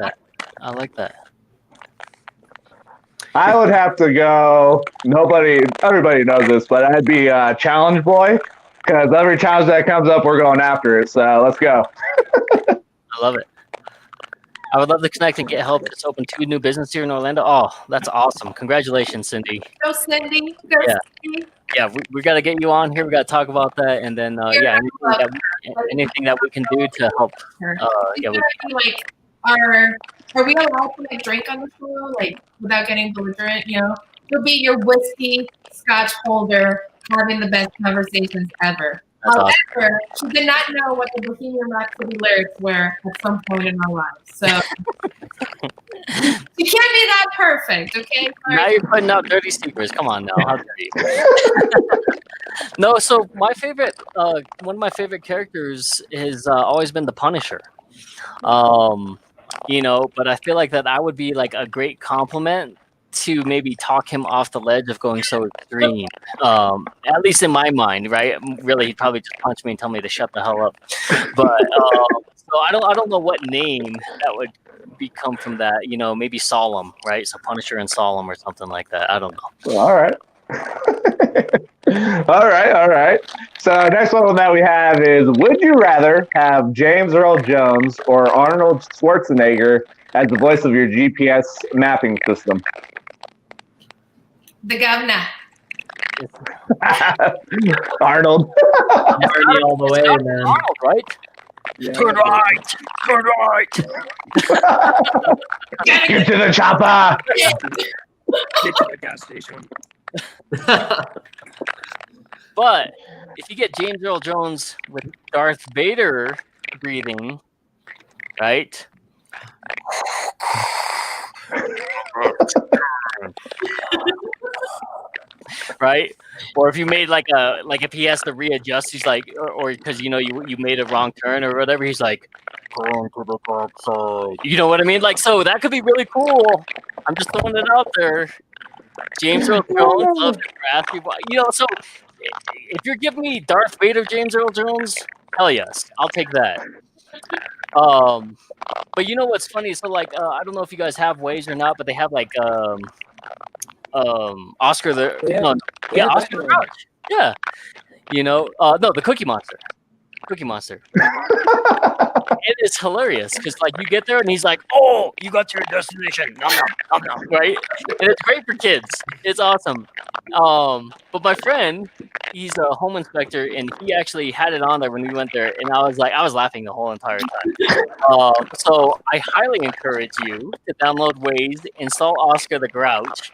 Speaker 4: that.
Speaker 6: I would have to go. Everybody knows this, but I'd be Challenge Boy, because every challenge that comes up, we're going after it. So let's go.
Speaker 4: I love it. I would love to connect and get help. Just open 2 new businesses here in Orlando. Oh, that's awesome. Congratulations, Cindy.
Speaker 2: Go Cindy. Go
Speaker 4: Yeah.
Speaker 2: Cindy.
Speaker 4: Yeah, we got to get you on here. We got to talk about that. And then, anything that we can do to help.
Speaker 2: Be like, are we allowed to like drink on the show, like without getting belligerent? You know, you'll be your whiskey scotch holder, having the best conversations ever.
Speaker 4: That's awesome.
Speaker 2: However, she did not know what the Bohemian Rhapsody lyrics were at some point in our lives. So you can't be that perfect, okay?
Speaker 4: Now you're putting out dirty secrets. Come on now. How dare you? No, so my favorite, one of my favorite characters has always been the Punisher. But I feel like that I would be like a great compliment to maybe talk him off the ledge of going so extreme. At least in my mind, right? Really, he'd probably just punch me and tell me to shut the hell up. But so I don't know what name that would become from that. Maybe Solemn, right? So Punisher and Solemn or something like that. I don't know.
Speaker 6: All right. All right. So next one that we have is, would you rather have James Earl Jones or Arnold Schwarzenegger as the voice of your GPS mapping system?
Speaker 2: The governor.
Speaker 6: Arnold.
Speaker 5: Journey all the way, man.
Speaker 4: Arnold, right?
Speaker 3: Yeah.
Speaker 4: Turn right.
Speaker 6: Get to the chopper.
Speaker 3: Get to the gas station.
Speaker 4: But if you get James Earl Jones with Darth Vader breathing, right? Right? Or if you made like if he has to readjust, he's like, or because you made a wrong turn or whatever, he's like, going to the dark side. You know what I mean? Like, so that could be really cool. I'm just throwing it out there. James Earl Jones, love to grasp people. So if you're giving me Darth Vader, James Earl Jones, hell yes, I'll take that. But you know what's funny? So like, I don't know if you guys have Waze or not, but they have like Oscar the Oscar the Grouch. Yeah, no, the Cookie Monster. It is hilarious because like you get there and he's like, "Oh, you got to your destination," right? And it's great for kids. It's awesome. But my friend, he's a home inspector, and he actually had it on there when we went there, and I was laughing the whole entire time. So I highly encourage you to download Waze, install Oscar the Grouch.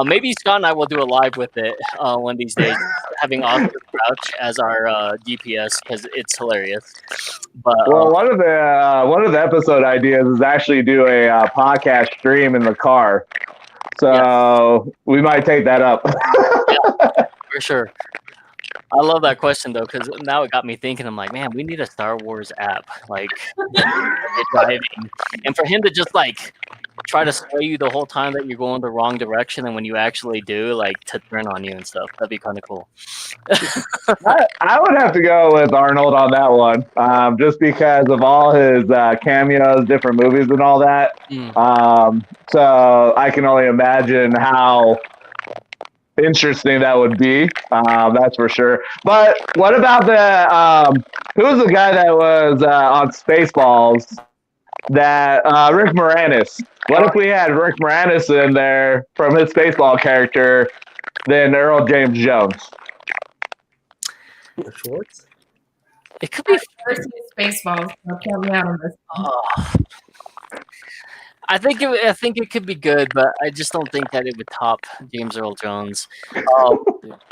Speaker 4: Maybe Scott and I will do a live with it one of these days, having Oscar the Grouch as our GPS because it's hilarious. But
Speaker 6: one of the episode ideas is actually do a podcast stream in the car. So we might take that up.
Speaker 4: Yeah, for sure. I love that question though, because now it got me thinking. I'm like, man, we need a Star Wars app, like driving, and for him to just like try to sway you the whole time that you're going the wrong direction, and when you actually do, like to turn on you and stuff. That'd be kind of cool.
Speaker 6: I would have to go with Arnold on that one, just because of all his cameos, different movies, and all that. So I can only imagine how interesting that would be. That's for sure. But what about the who was the guy that was on Spaceballs? That Rick Moranis. What if we had Rick Moranis in there from his Spaceball character, then Earl James Jones?
Speaker 5: Schwartz?
Speaker 4: It could be.
Speaker 2: First Spaceballs. So count me out on this.
Speaker 4: I think it could be good, but I just don't think that it would top James Earl Jones.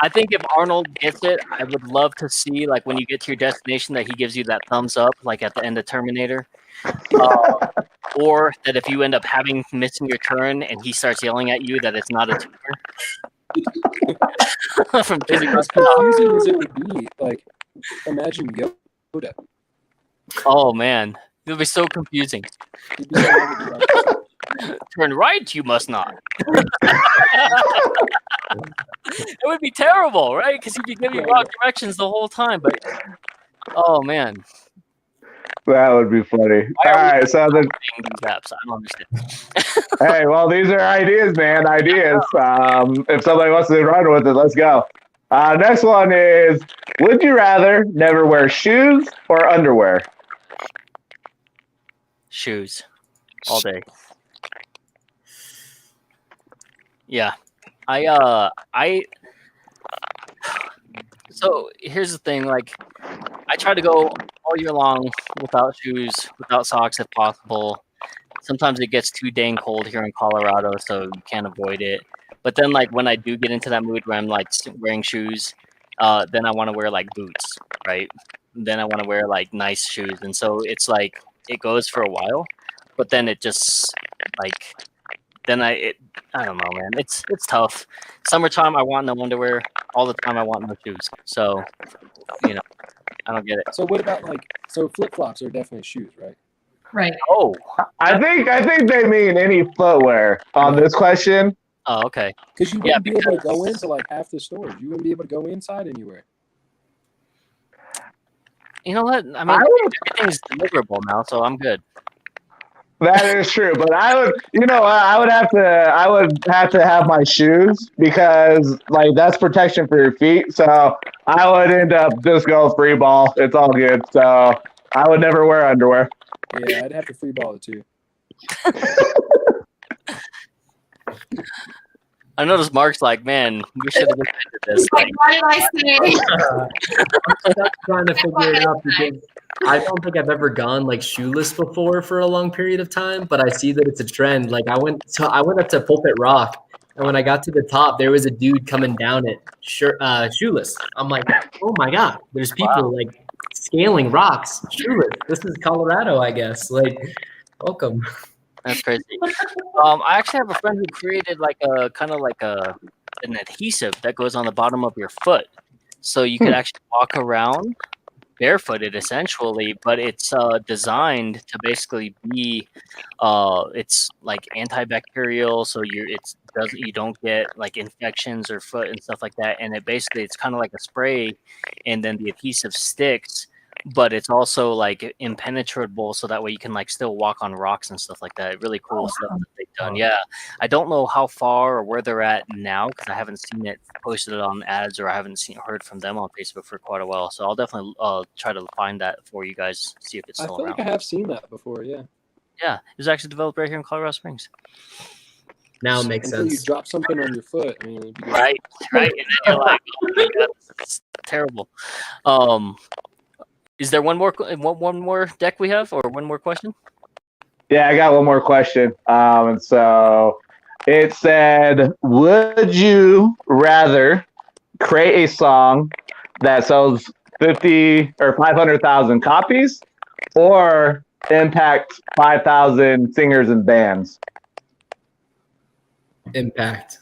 Speaker 4: I think if Arnold gets it, I would love to see like when you get to your destination that he gives you that thumbs up, like at the end of Terminator, or that if you end up missing your turn and he starts yelling at you that it's not a turn. From Disney.
Speaker 3: As confusing as it would be, like imagine Yoda.
Speaker 4: Oh man, it would be so confusing.
Speaker 3: He'd be so overdrawn.
Speaker 4: Turn right, you must not. It would be terrible, right? Because he'd be giving you wrong directions the whole time. But oh man,
Speaker 6: That would be funny. All right, so then,
Speaker 4: these apps, I don't understand.
Speaker 6: hey, well, these are ideas, man. Ideas. If somebody wants to run with it, let's go. Next one is: would you rather never wear shoes or underwear?
Speaker 4: Shoes, all day. Yeah, I. So here's the thing, like, I try to go all year long without shoes, without socks if possible. Sometimes it gets too dang cold here in Colorado, so you can't avoid it. But then, like, when I do get into that mood where I'm like wearing shoes, then I want to wear like boots, right? Then I want to wear like nice shoes, and so it's like it goes for a while, but then it just like then I don't know, man. It's tough. Summertime, I want no underwear. All the time, I want no shoes. So, I don't get it.
Speaker 3: So what about flip flops are definitely shoes, right?
Speaker 2: Right.
Speaker 4: Oh,
Speaker 6: I think they mean any footwear on this question.
Speaker 4: oh, okay.
Speaker 3: Because you
Speaker 4: Yeah,
Speaker 3: wouldn't be able to go into like half the stores. You wouldn't be able to go inside anywhere.
Speaker 4: You know what? I mean, everything's deliverable now, so I'm good.
Speaker 6: That is true, but I would have to have my shoes because like that's protection for your feet. So I would end up just go free ball. It's all good. So I would never wear underwear.
Speaker 3: Yeah, I'd have to free ball it too.
Speaker 4: I noticed Mark's like, man, we should have looked into this.
Speaker 2: Like, why did I say it?
Speaker 5: I'm still trying to figure it out because I don't think I've ever gone like shoeless before for a long period of time, but I see that it's a trend. Like I went up to Pulpit Rock, and when I got to the top, there was a dude coming down it shoeless. I'm like, oh my god, there's people like scaling rocks shoeless. This is Colorado, I guess. Like, welcome.
Speaker 4: That's crazy. I actually have a friend who created like a kind of like an adhesive that goes on the bottom of your foot, so you could actually walk around barefooted essentially, but it's designed to basically be it's like antibacterial, so you don't get like infections or foot and stuff like that, and it's kind of like a spray, and then the adhesive sticks, but it's also like impenetrable, so that way you can like still walk on rocks and stuff like that. Really cool stuff that they've done. Yeah, I don't know how far or where they're at now because I haven't seen it posted on ads or I haven't heard from them on Facebook for quite a while. So I'll definitely try to find that for you guys, see if it's still
Speaker 3: I feel
Speaker 4: around.
Speaker 3: like I have seen that before. Yeah.
Speaker 4: Yeah, it was actually developed right here in Colorado Springs.
Speaker 5: Now it makes
Speaker 3: Until you
Speaker 5: sense.
Speaker 3: drop something on your foot. I mean, it'd be
Speaker 4: Right. And then you're like, oh my god, this is terrible. Is there one more deck we have, or one more question?
Speaker 6: Yeah, I got one more question. And so it said, would you rather create a song that sells 50 or 500,000 copies or impact 5,000 singers and bands?
Speaker 5: Impact.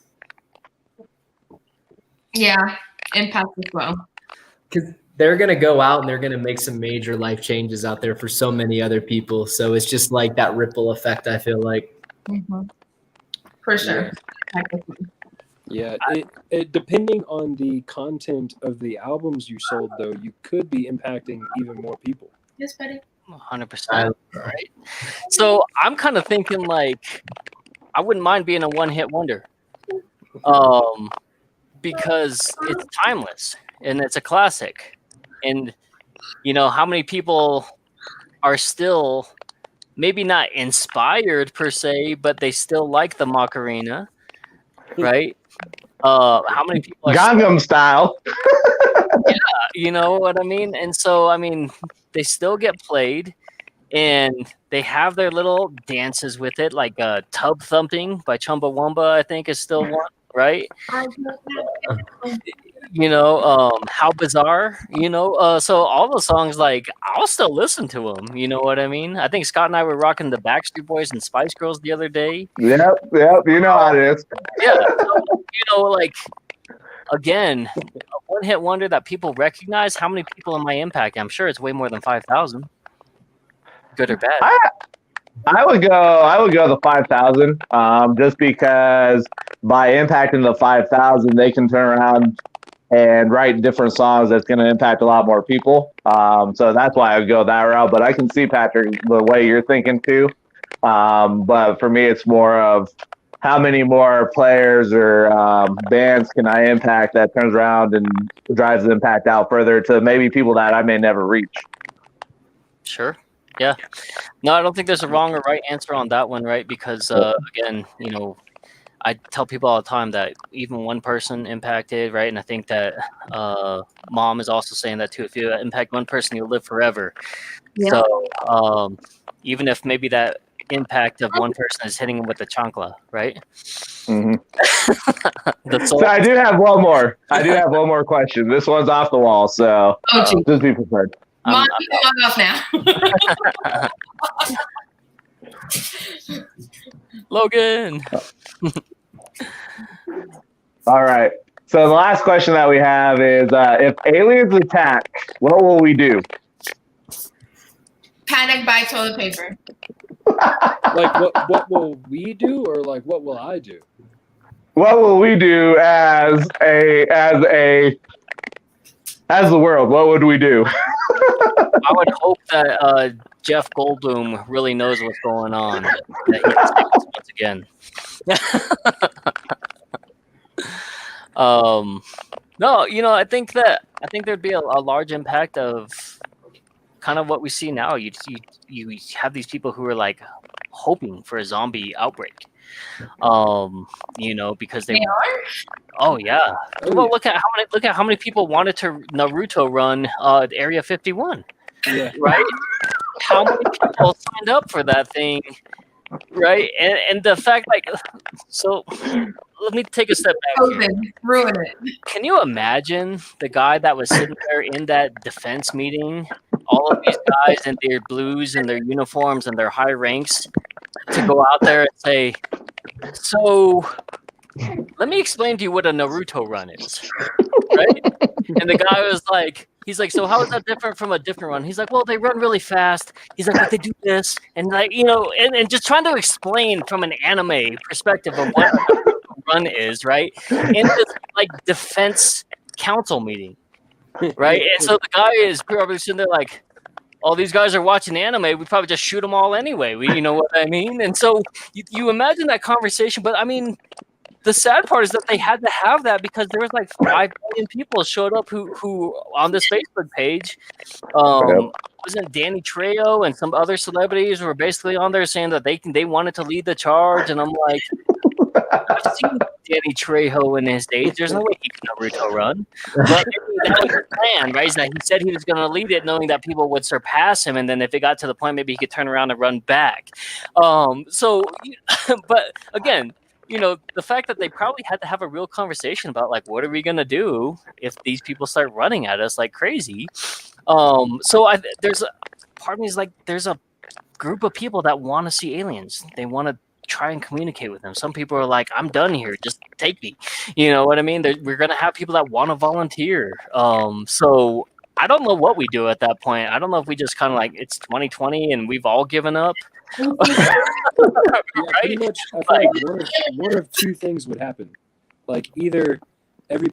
Speaker 2: Yeah, impact as well.
Speaker 5: Because they're going to go out and they're going to make some major life changes out there for so many other people. So it's just like that ripple effect, I feel like.
Speaker 2: Mm-hmm. For sure.
Speaker 3: Yeah, it depending on the content of the albums you sold, though, you could be impacting even more people.
Speaker 2: Yes, buddy.
Speaker 4: 100%. Right. So I'm kind of thinking like I wouldn't mind being a one-hit wonder. because it's timeless and it's a classic. And you know, how many people are still maybe not inspired per se, but they still like the Macarena, right? How many people are
Speaker 6: Gangnam Style.
Speaker 4: you know what I mean? And so, I mean, they still get played and they have their little dances with it, like Tub Thumping by Chumbawamba, I think is still one, right? You know, How Bizarre, you know? So all the songs, like, I'll still listen to them, you know what I mean? I think Scott and I were rocking the Backstreet Boys and Spice Girls the other day.
Speaker 6: Yep. You know how it is.
Speaker 4: Yeah, so, you know, like, again, a one-hit wonder that people recognize. How many people in my impact? I'm sure it's way more than 5,000. Good or bad?
Speaker 6: I would go the 5,000. Just because by impacting the 5,000, they can turn around and write different songs that's going to impact a lot more people. So that's why I would go that route. But I can see, Patrick, the way you're thinking too. But for me, it's more of how many more players or bands can I impact that turns around and drives the impact out further to maybe people that I may never reach.
Speaker 4: Sure. Yeah. No, I don't think there's a wrong or right answer on that one, right? Because again, you know, I tell people all the time that even one person impacted, right? And I think that Mom is also saying that too. If you impact one person, you'll live forever.
Speaker 2: Yeah.
Speaker 4: So even if maybe that impact of one person is hitting them with the chancla, right?
Speaker 6: Mm-hmm.
Speaker 4: That's
Speaker 6: So I do have one more. Question. This one's off the wall, so just be prepared.
Speaker 2: Mom, you can log off now.
Speaker 4: Logan.
Speaker 6: All right. So the last question that we have is, if aliens attack, what will we do?
Speaker 2: Panic, buy toilet paper.
Speaker 3: Like, what will we do, or like, what will I do?
Speaker 6: What will we do as the world? What would we do?
Speaker 4: I would hope that Jeff Goldblum really knows what's going on. That he can save us once again. No, you know, I think there'd be a large impact of kind of what we see now. You have these people who are like hoping for a zombie outbreak. You know, because they
Speaker 2: are.
Speaker 4: Oh yeah. Well, look at how many people wanted to Naruto run Area 51.
Speaker 3: Yeah.
Speaker 4: Right? How many people signed up for that thing? Right? And the fact, like, so let me take a step back here.
Speaker 2: Ruin it.
Speaker 4: Can you imagine the guy that was sitting there in that defense meeting, all of these guys in their blues and their uniforms and their high ranks, to go out there and say, so let me explain to you what a Naruto run is, right? And the guy was like, he's like, so how is that different from a different run? He's like, well, they run really fast. He's like, but they do this. And like, you know, and just trying to explain from an anime perspective of what a run is, right? In this like defense council meeting, right? And so the guy is probably sitting there like, all these guys are watching anime. We probably just shoot them all anyway. You know what I mean? And so you imagine that conversation. But I mean, the sad part is that they had to have that because there was like 5 million people showed up who on this Facebook page. Wasn't Danny Trejo and some other celebrities were basically on there saying that they wanted to lead the charge, and I'm like, I've seen Danny Trejo in his days. There's no way he can Naruto run. But that was his plan, right? Is that he said he was going to lead it, knowing that people would surpass him, and then if it got to the point, maybe he could turn around and run back. So, but again, you know, the fact that they probably had to have a real conversation about like, what are we going to do if these people start running at us like crazy? So there's a part of me is like, there's a group of people that want to see aliens. They want to try and communicate with them. Some people are like, I'm done here, just take me. You know what I mean? We're going to have people that want to volunteer. So I don't know what we do at that point. I don't know if we just kind of like, it's 2020 and we've all given up.
Speaker 3: Yeah, pretty much. I feel like one of two things would happen. Like either